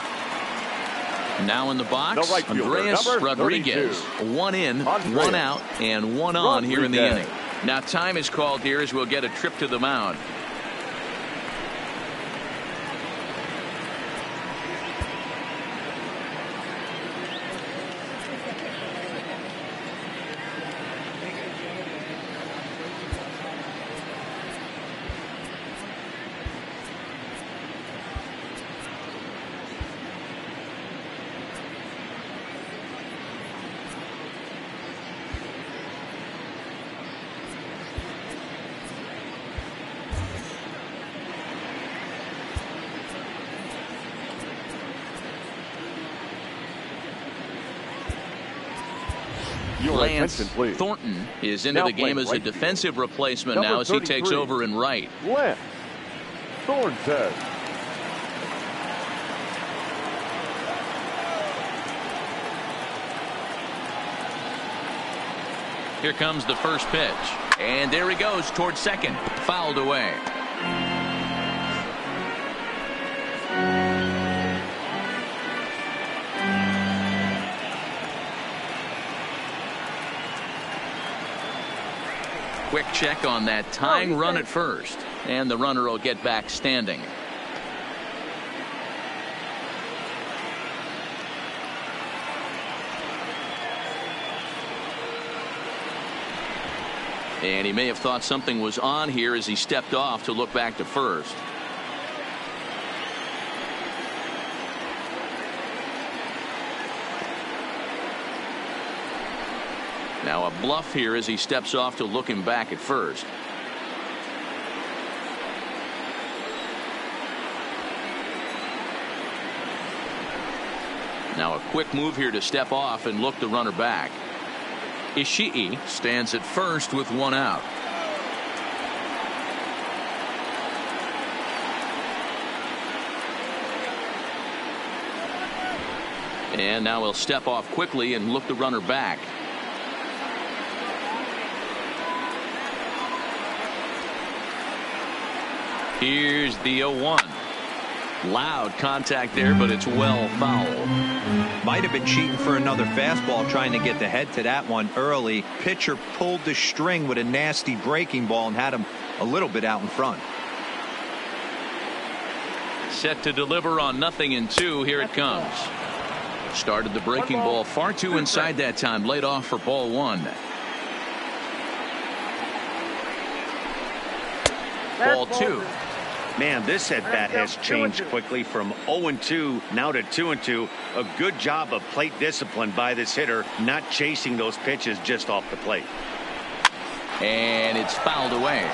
Now in the box, The right fielder, Andreas number Rodriguez. 32. 1 in, Andreas 1 out, and 1 on here in the Rodriguez. inning. Now time is called here as we'll get a trip to the mound. Your Lance attention, please. Thornton is into Now the game playing as a right field. defensive replacement Number now as he takes 33. over in right. Lance Thornton. Here comes the first pitch. And there he goes towards second. Fouled away. Quick check on that tying run at first. And the runner will get back standing. And he may have thought something was on here as he stepped off to look back to first. Now a bluff here as he steps off to look him back at first. Now a quick move here to step off and look the runner back. Ishii stands at first with 1 out. And now he'll step off quickly and look the runner back. Here's the 0-1. Loud contact there, but it's well fouled. Might have been cheating for another fastball, trying to get the head to that one early. Pitcher pulled the string with a nasty breaking ball and had him a little bit out in front. Set to deliver on 0-2. Here it comes. Started the breaking ball far too inside that time. Laid off for ball 1. Ball 2. Man, this at bat has changed quickly from 0-2 now to 2-2. A good job of plate discipline by this hitter, not chasing those pitches just off the plate. And it's fouled away.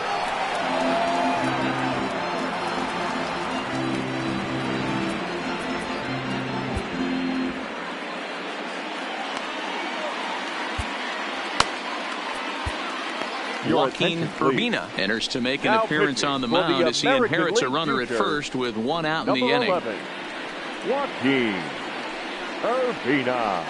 Your Joaquin attention, please. Urbina enters to make an Now appearance pitching on the for the mound as he American inherits a League runner at future, first with 1 out in the Number inning. 11, Joaquin Urbina.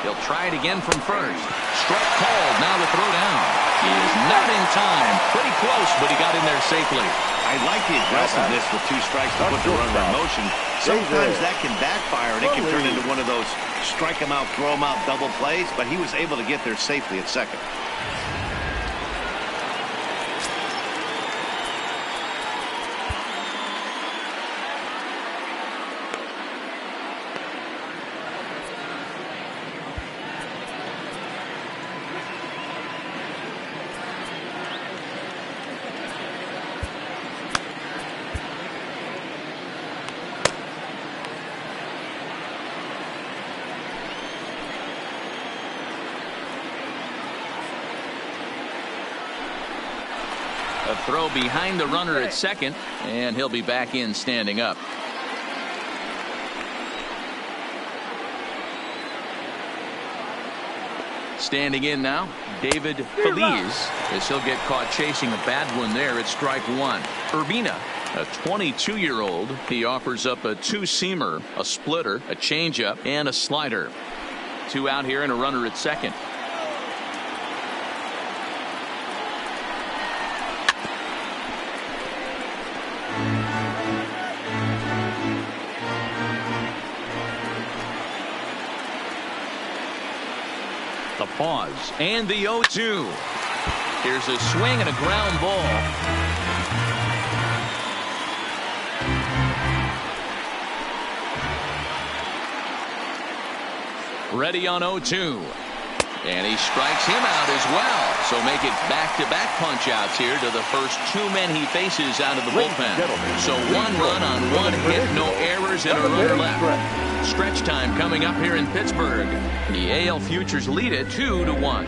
He'll try it again from first. Strike called. Now the throw down. He is not in time. Pretty close, but he got in there safely. I like the aggressiveness with 2 strikes to put the runner in motion. Sometimes that can backfire, and it can turn into one of those strike him out, throw him out double plays, but he was able to get there safely at second. A throw behind the runner at second, and he'll be back in standing up. Standing in now, David Feliz, as he'll get caught chasing a bad one there at strike one. Urbina, a 22-year-old, he offers up a 2-seamer, a splitter, a changeup, and a slider. 2 out here and a runner at second. The pause and the 0-2. Here's a swing and a ground ball. Ready on 0-2. And he strikes him out as well. So make it back-to-back punch-outs here to the first 2 men he faces out of the bullpen. So 1 run on 1 hit, no errors, and a runner left. Stretch time coming up here in Pittsburgh. The AL Futures lead it 2-1.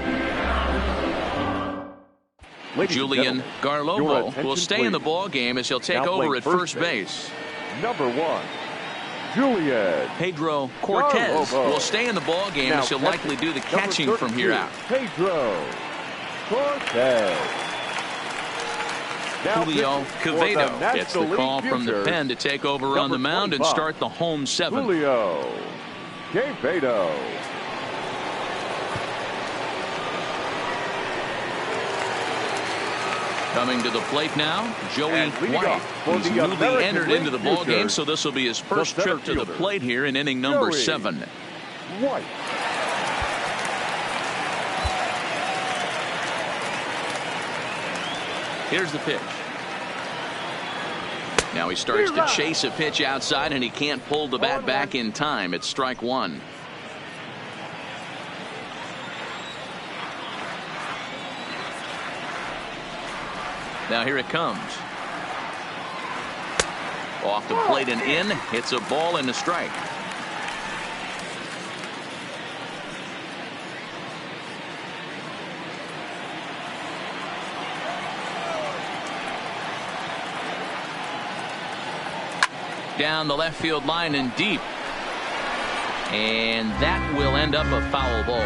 Julian Garlobo will stay in the ball game as he'll take over at first base. Number 1, Julian. Pedro Cortez will stay in the ball game as he'll likely do the catching from here out. Pedro Cortez. Julio Quevedo gets the call from the pen to take over on the mound and start the home 7th. Julio Quevedo. Coming to the plate now, Joey White. He's newly entered into the ball game, so this will be his first trip to the plate here in inning number 7. White. Here's the pitch. Now he starts to chase a pitch outside, and he can't pull the bat back in time. It's strike 1. Now here it comes. Off the plate and in. It's a ball and a strike. Down the left field line and deep. And that will end up a foul ball.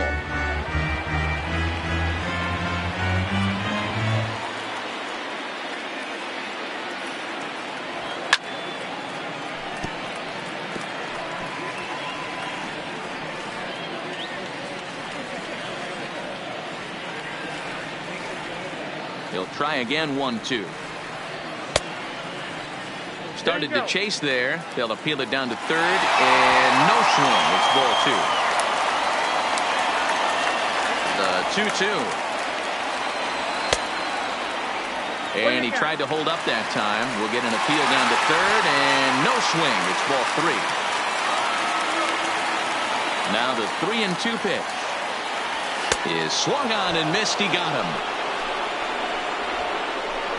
He'll try again, 1-2. Started to chase there. They'll appeal it down to third, and no swing. It's ball 2. The 2-2. And he tried to hold up that time. We'll get an appeal down to third, and no swing. It's ball 3. Now the 3-2 pitch is swung on and missed. He got him.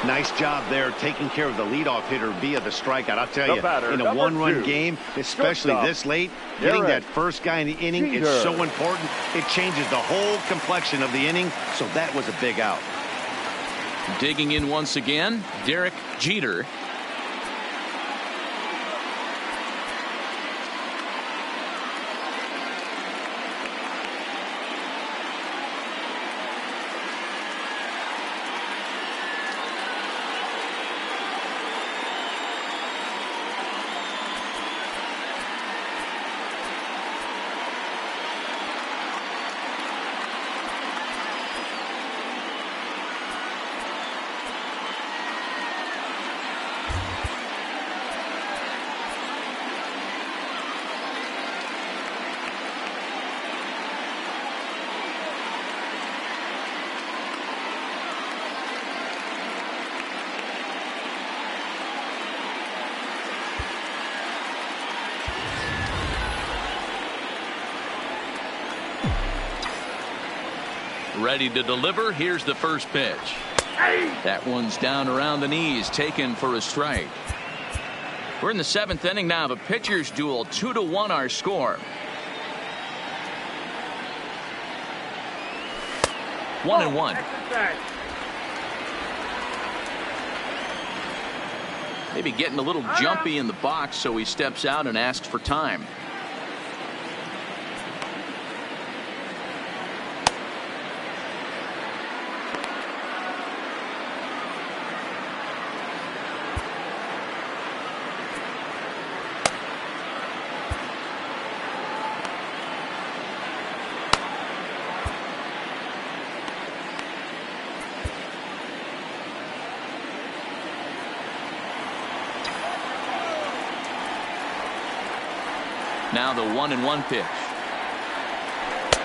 Nice job there taking care of the leadoff hitter via the strikeout. I'll tell you, in a 1-run game, especially this late, getting that first guy in the inning is so important. It changes the whole complexion of the inning, so that was a big out. Digging in once again, Derek Jeter. ready to deliver. Here's the first pitch. That one's down around the knees, taken for a strike. We're in the 7th inning now of a pitcher's duel. 2-1 our score. 1-1. Maybe getting a little jumpy in the box, so he steps out and asks for time. Now the 1-1 pitch.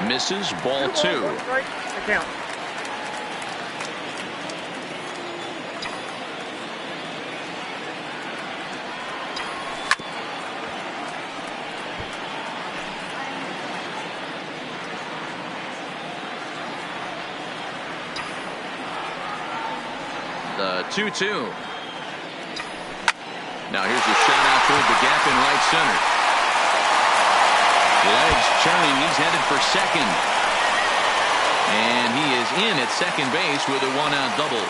Misses, ball 2. The 2-2. Now here's a shot out toward the gap in right center. Legs turning, he's headed for second. And he is in at second base with a 1-out double.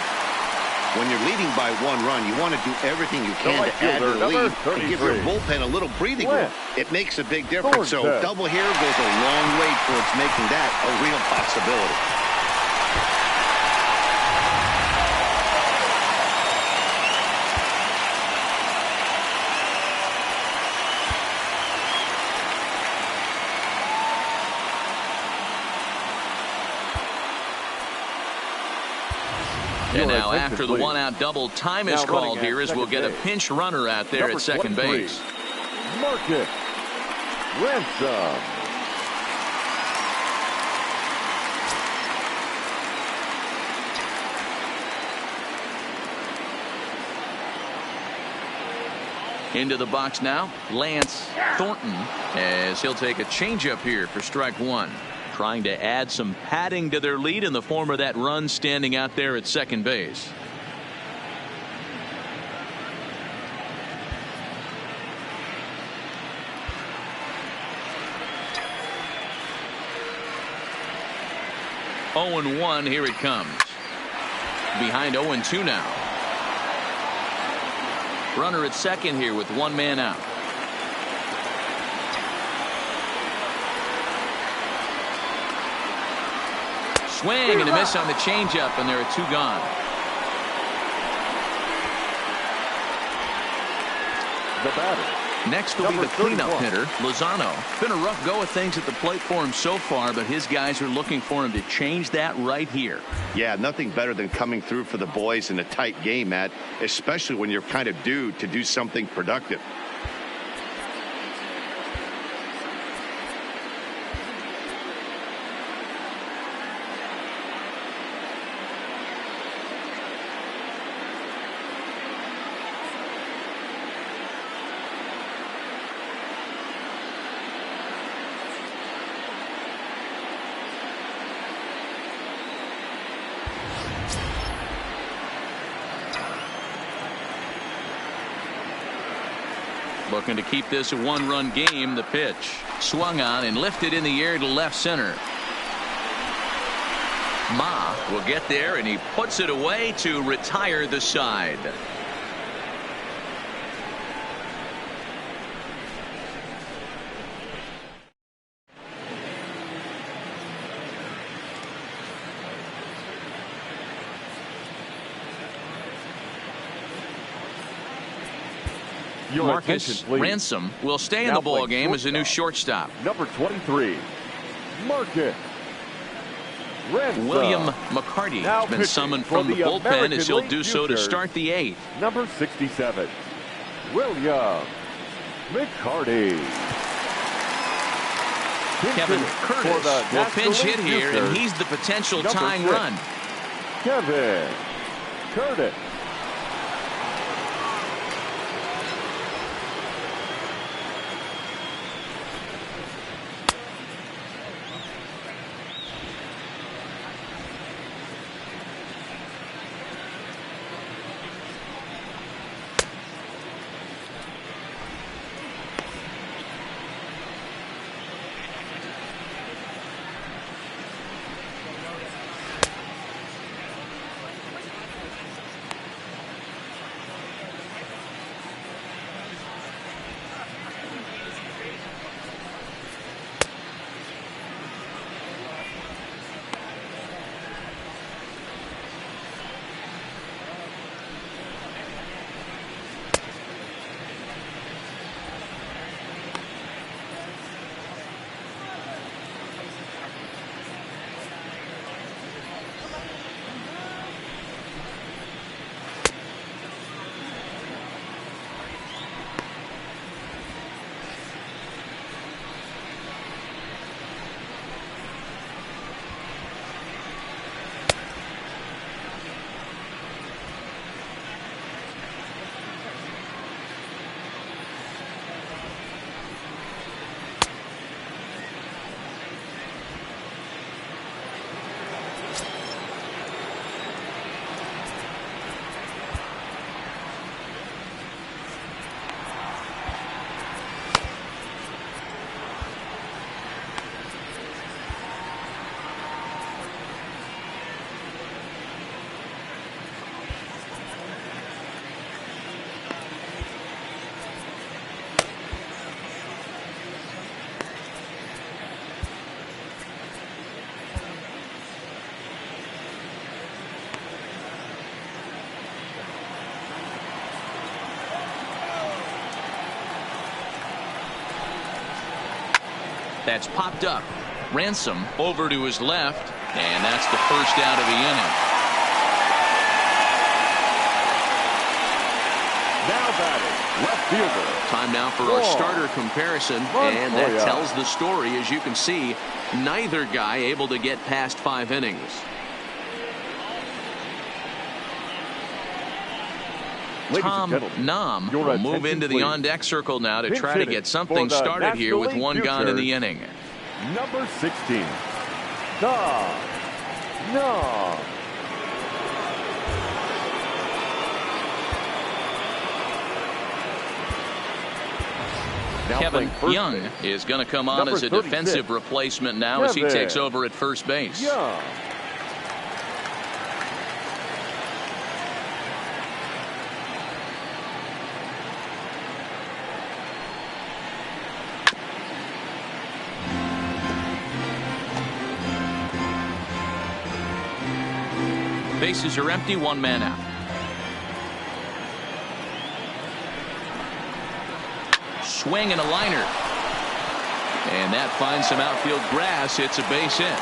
When you're leading by 1 run, you want to do everything you can to add to the lead and give your bullpen a little breathing room. It makes a big difference. So double here goes a long way towards making that a real possibility. And now after the 1-out double, time is called here as we'll get a pinch runner out there at second base. Marcus Ransom. Into the box now, Lance Thornton, as he'll take a changeup here for strike 1. Trying to add some padding to their lead in the form of that run standing out there at second base. Oh and 1, here it comes. Behind 0-2 now. Runner at second here with 1 man out. Swing and a miss on the changeup, and there are 2 gone. The batter. Next will be the cleanup hitter, Lazzato. Been a rough go of things at the plate for him so far, but his guys are looking for him to change that right here. Yeah, nothing better than coming through for the boys in a tight game, Matt, especially when you're kind of due to do something productive. Looking to keep this a 1-run game. The pitch swung on and lifted in the air to left center. Ma will get there, and he puts it away to retire the side. Marcus Ransom will stay in the ball game as a new shortstop. Number 23, Marcus Ransom. William McCarty has been summoned from the bullpen as he'll do so to start the 8th. Number 67, William McCarty. Kevin Curtis will pinch hit here, and he's the potential tying run. Kevin Curtis. That's popped up. Ransom over to his left, and that's the first out of the inning. Now batting, left fielder. Time now for our starter comparison, and that tells the story. As you can see, neither guy able to get past 5 innings. Tom Nam will move into the on-deck circle now to try to get something started here with 1 gone in the inning. Number 16, Nam. Kevin Young is going to come on as a defensive replacement now as he takes over at first base. Young. Bases are empty, 1 man out. Swing and a liner. And that finds some outfield grass. It's a base hit.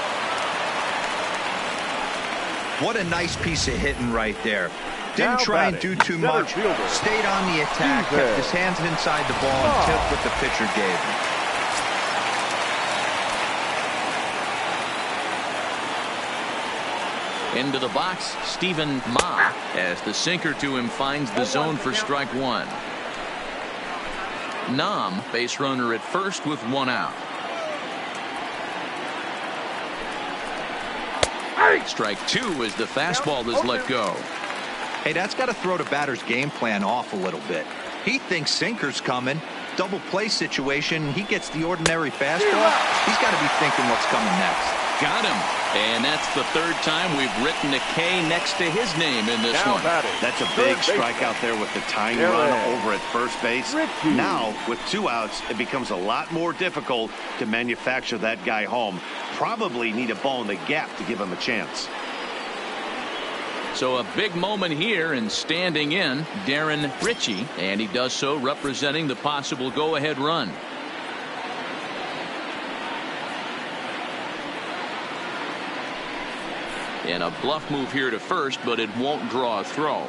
What a nice piece of hitting right there. Didn't try and do too much. Stayed on the attack. Kept his hands inside the ball and took what the pitcher gave him. Into the box, Stephen Ma, as the sinker to him finds the zone for strike 1. Nam, base runner at first with 1 out. Strike 2 as the fastball is let go. Hey, that's got to throw the batter's game plan off a little bit. He thinks sinker's coming. Double play situation. He gets the ordinary fastball. He's got to be thinking what's coming next. Got him. And that's the 3rd time we've written a K next to his name in this one. That's a big strikeout there with the tying run over at first base. Now, with 2 outs, it becomes a lot more difficult to manufacture that guy home. Probably need a ball in the gap to give him a chance. So a big moment here, and standing in, Darren Ritchie, and he does so representing the possible go-ahead run. And a bluff move here to first, but it won't draw a throw.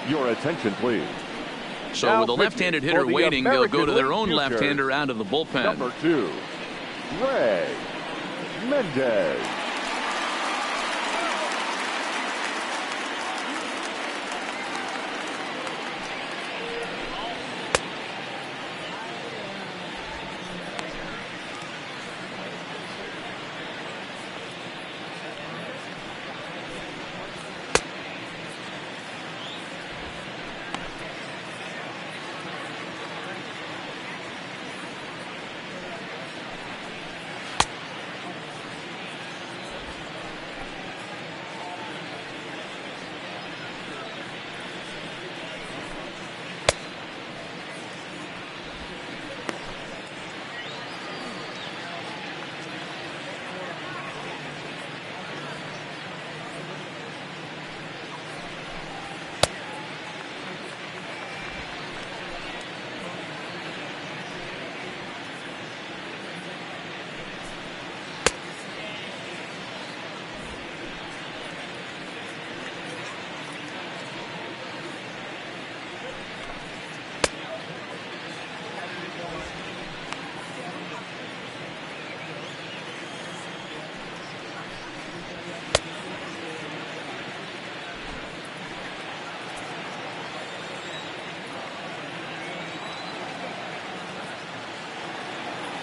Your attention, please. So with a left-handed hitter waiting, they'll go to their own left-hander out of the bullpen. Number 2, Ray Mendez.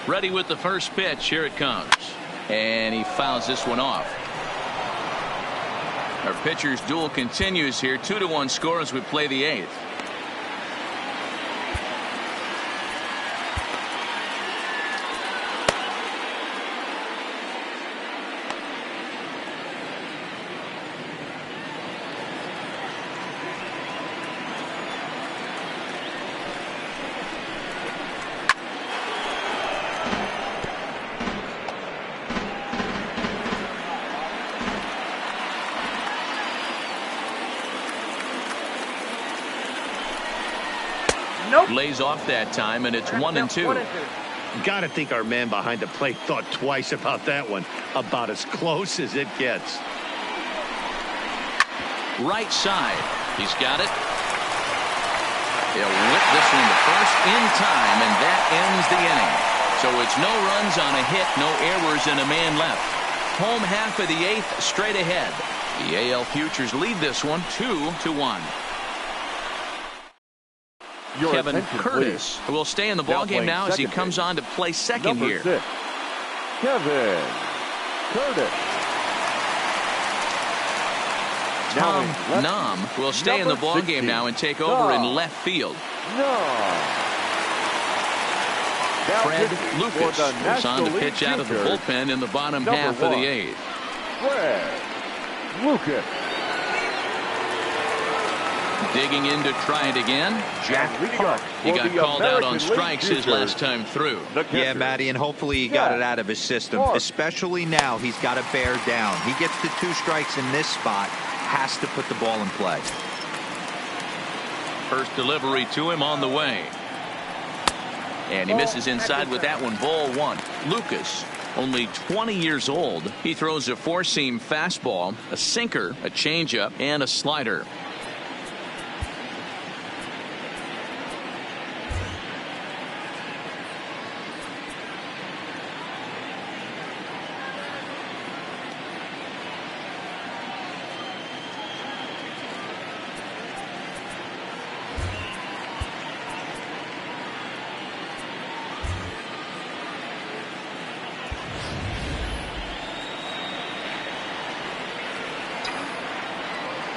Ready with the first pitch. Here it comes. And he fouls this one off. Our pitcher's duel continues here. 2-1 score as we play the 8th. lays off that time, and it's 1-2. Got to think our man behind the plate thought twice about that one. About as close as it gets. Right side. He's got it. He'll whip this one to first in time, and that ends the inning. So it's no runs on a hit, no errors, and a man left. Home half of the 8th, straight ahead. The AL Futures lead this one 2-1. Kevin Curtis will stay in the ballgame now as he comes on to play second here. 6, Kevin Curtis. Tom Nam will stay in the ballgame now and take over in left field. Fred Lucas goes on to pitch out of the bullpen in the bottom half of the 8th. Fred Lucas. Digging in to try it again. Jack Park. He got called out on strikes his last time through. Yeah, Matty, and hopefully he got it out of his system. Especially now, he's got to bear down. He gets the 2 strikes in this spot. Has to put the ball in play. First delivery to him on the way. And he misses inside with that one. Ball 1. Lucas, only 20 years old. He throws a 4-seam fastball, a sinker, a changeup, and a slider.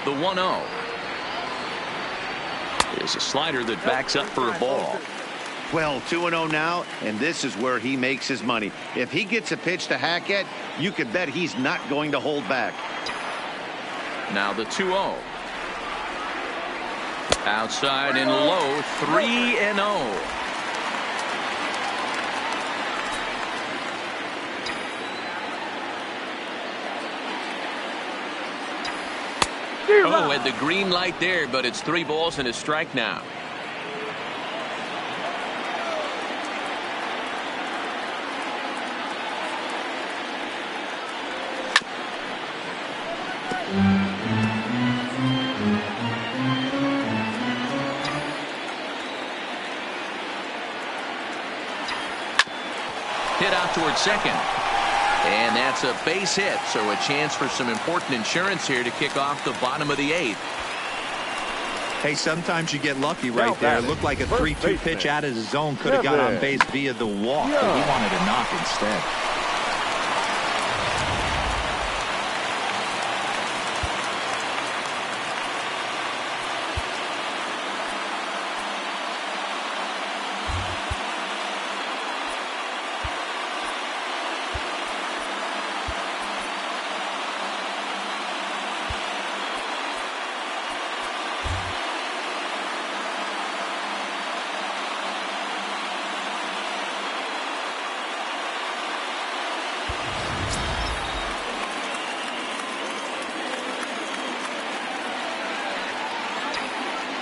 The 1-0 is a slider that backs up for a ball. Well, 2-0 now, and this is where he makes his money. If he gets a pitch to hack at, you could bet he's not going to hold back. Now the 2-0. Outside and low, 3-0. Oh, had the green light there, but it's 3 balls and a strike now. Hit out towards second. And that's a base hit, so a chance for some important insurance here to kick off the bottom of the 8th. Hey, sometimes you get lucky right there. It looked like a 3-2 pitch out of the zone. Could have got on base via the walk, but he wanted a knock instead.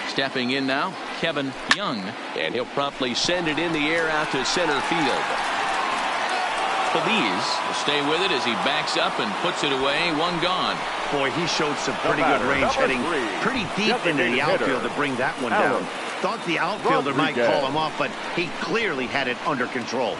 Stepping in now, Kevin Young, and he'll promptly send it in the air out to center field. Feliz will stay with it as he backs up and puts it away. 1 gone. Boy, he showed some pretty good range, heading pretty deep into the outfield to bring that one down. Thought the outfielder might call him off, but he clearly had it under control.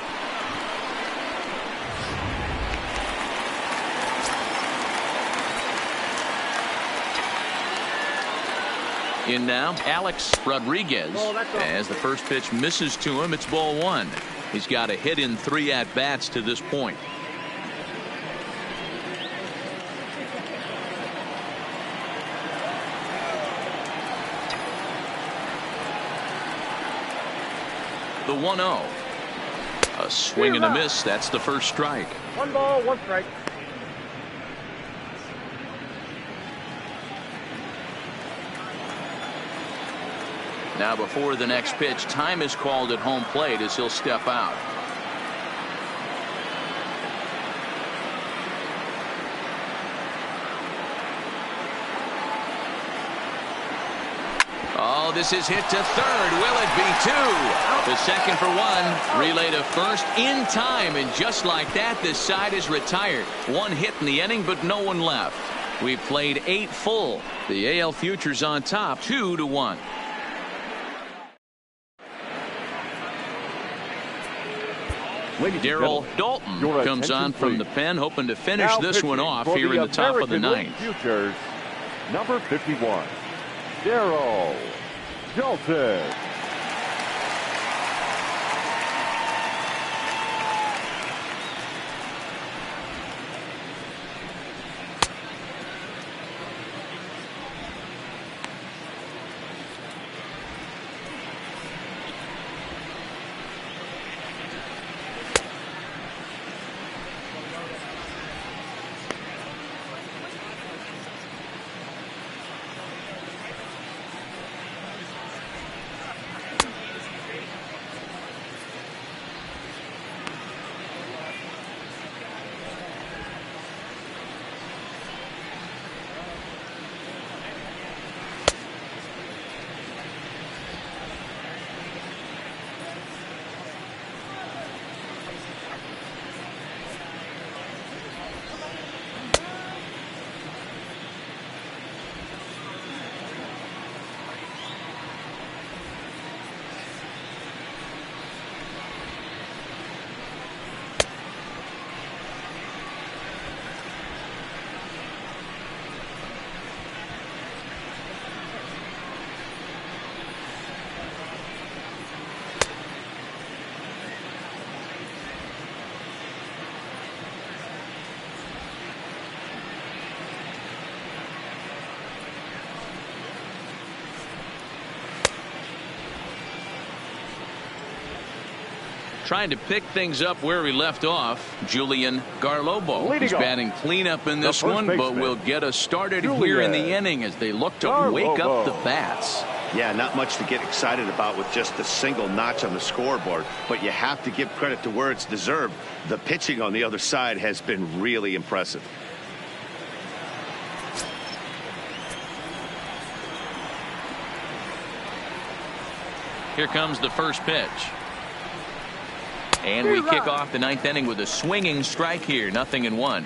In now, Alex Rodriguez. As the first pitch misses to him, it's ball 1. He's got a hit in 3 at-bats to this point. The 1-0. A swing and a miss. That's the first strike. 1 ball, 1 strike. Now before the next pitch, time is called at home plate as he'll step out. Oh, this is hit to third. Will it be two? The second for one. Relay to first in time. And just like that, this side is retired. One hit in the inning, but no one left. We've played 8 full. The AL Futures on top, 2-1. Darryl Dalton comes on from the pen, hoping to finish this one off here in the top of the ninth. Futures, number 51, Darryl Dalton. Trying to pick things up where we left off, Julian Garlobo. He's batting cleanup in this one, but will get us started here in the inning as they look to wake up the bats. Yeah, not much to get excited about with just a single notch on the scoreboard, but you have to give credit to where it's deserved. The pitching on the other side has been really impressive. Here comes the first pitch. And we kick off the ninth inning with a swinging strike here. 0-1.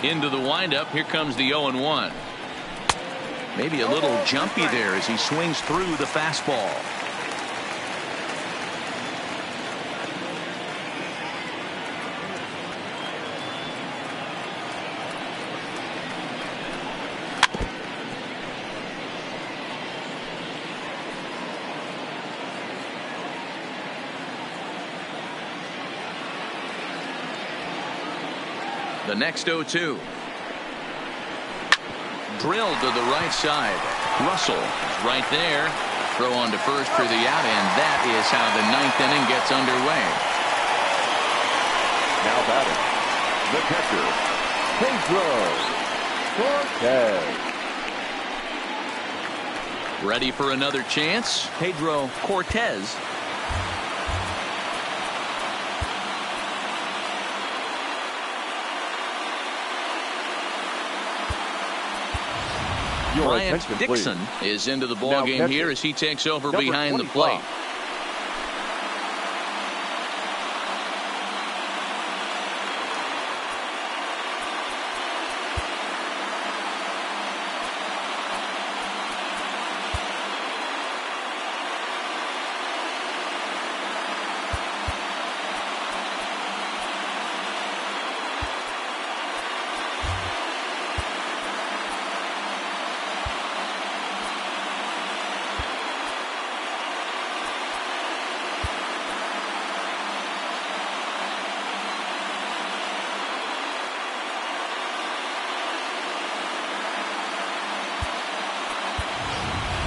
Into the windup. Here comes the 0-1. Maybe a little jumpy there as he swings through the fastball. The next 0-2. Drilled to the right side. Russell is right there. Throw on to first for the out, and that is how the ninth inning gets underway. Now batting, the catcher, Pedro Cortez. Ready for another chance? Pedro Cortez. Bryant Dixon is into the ball game here as he takes over behind the plate.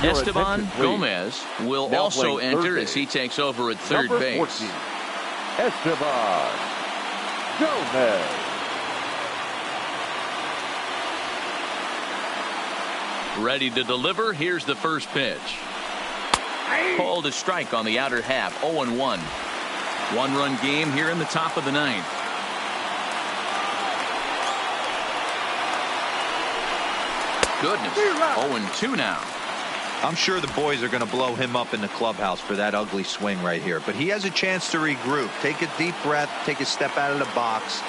Esteban Gomez will also enter as he takes over at third base. 14, Esteban Gomez. Ready to deliver. Here's the first pitch. Called a strike on the outer half. 0-1. One-run game here in the top of the ninth. Goodness. 0-2 now. I'm sure the boys are going to blow him up in the clubhouse for that ugly swing right here. But he has a chance to regroup. Take a deep breath, take a step out of the box,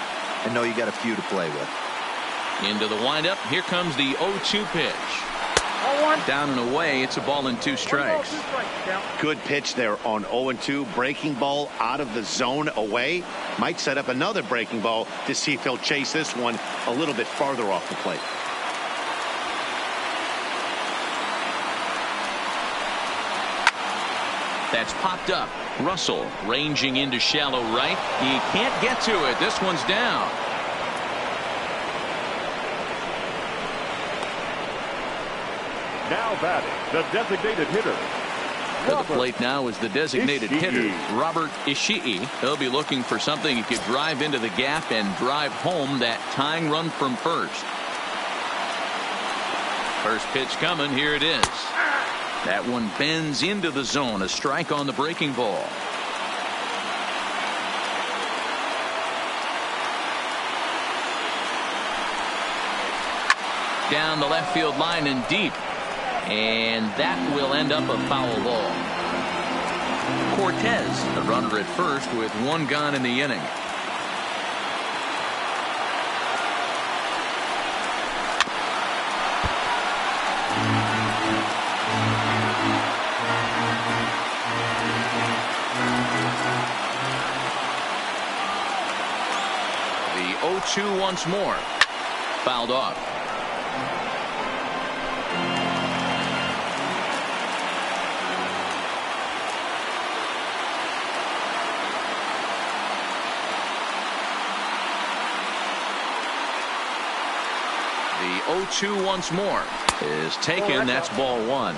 and know you got a few to play with. Into the windup. Here comes the 0-2 pitch. Down and away. It's a ball and 2 strikes. Good pitch there on 0-2. Breaking ball out of the zone away. Might set up another breaking ball to see if he'll chase this one a little bit farther off the plate. That's popped up. Russell ranging into shallow right. He can't get to it. This one's down. Now batting, the designated hitter. To the plate now is the designated hitter, Robert Ishii. He'll be looking for something he could drive into the gap and drive home that tying run from first. First pitch coming. Here it is. That one bends into the zone. A strike on the breaking ball. Down the left field line and deep. And that will end up a foul ball. Cortez, the runner at first with 1 gone in the inning. The 0-2 once more. Fouled off. The 0-2 once more is taken. That's ball 1.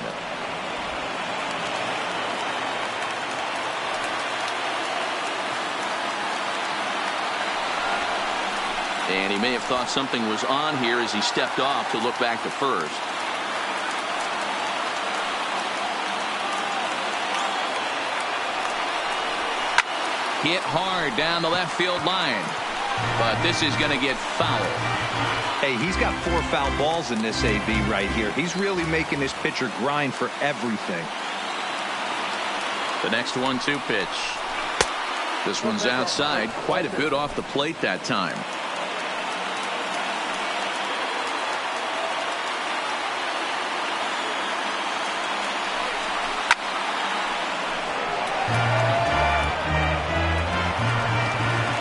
And he may have thought something was on here as he stepped off to look back to first. Hit hard down the left field line. But this is going to get fouled. Hey, he's got 4 foul balls in this AB right here. He's really making this pitcher grind for everything. The next 1-2 pitch. This one's outside, quite a bit off the plate that time.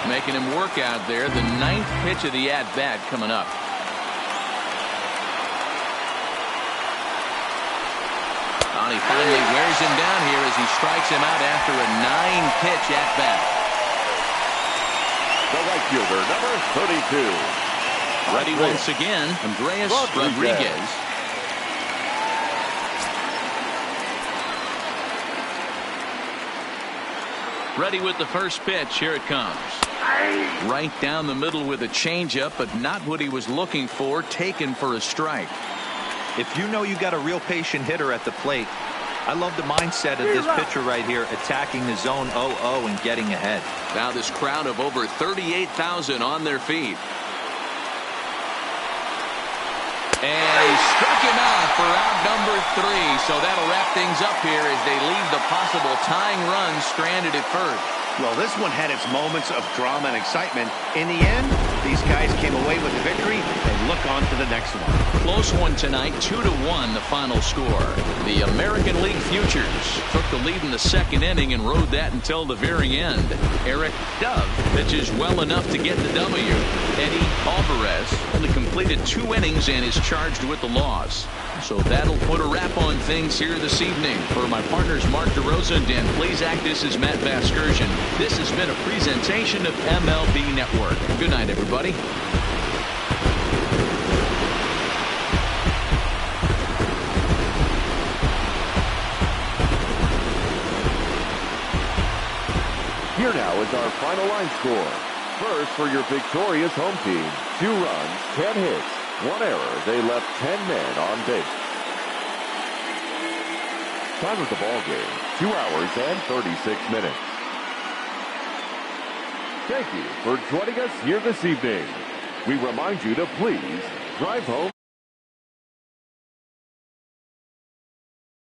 Making him work out there. The 9th pitch of the at-bat coming up. He finally wears him down here as he strikes him out after a 9-pitch at-bat. The right fielder, number 32. Ready once again, Andreas Rodriguez. Ready with the first pitch. Here it comes. Right down the middle with a changeup, but not what he was looking for. Taken for a strike. If you know you got a real patient hitter at the plate, I love the mindset of this pitcher right here, attacking the zone 0-0 and getting ahead. Now this crowd of over 38,000 on their feet. And he struck him out for out number 3. So that'll wrap things up here as they leave the possible tying run stranded at first. Well, this one had its moments of drama and excitement. In the end, these guys came away with the victory and look on to the next one. Close one tonight, 2-1 the final score. The American League Futures took the lead in the 2nd inning and rode that until the very end. Eric Dove pitches well enough to get the W. Eddie Alvarez only completed 2 innings and is charged with the loss. So that'll put a wrap on things here this evening. For my partners Mark DeRosa and Dan Plezak, this is Matt Vasgersian. This has been a presentation of MLB Network. Good night, everybody. Here now is our final line score. First, for your victorious home team, 2 runs, 10 hits, 1 error. They left 10 men on base. Time of the ball game, 2 hours and 36 minutes. Thank you for joining us here this evening. We remind you to please drive home.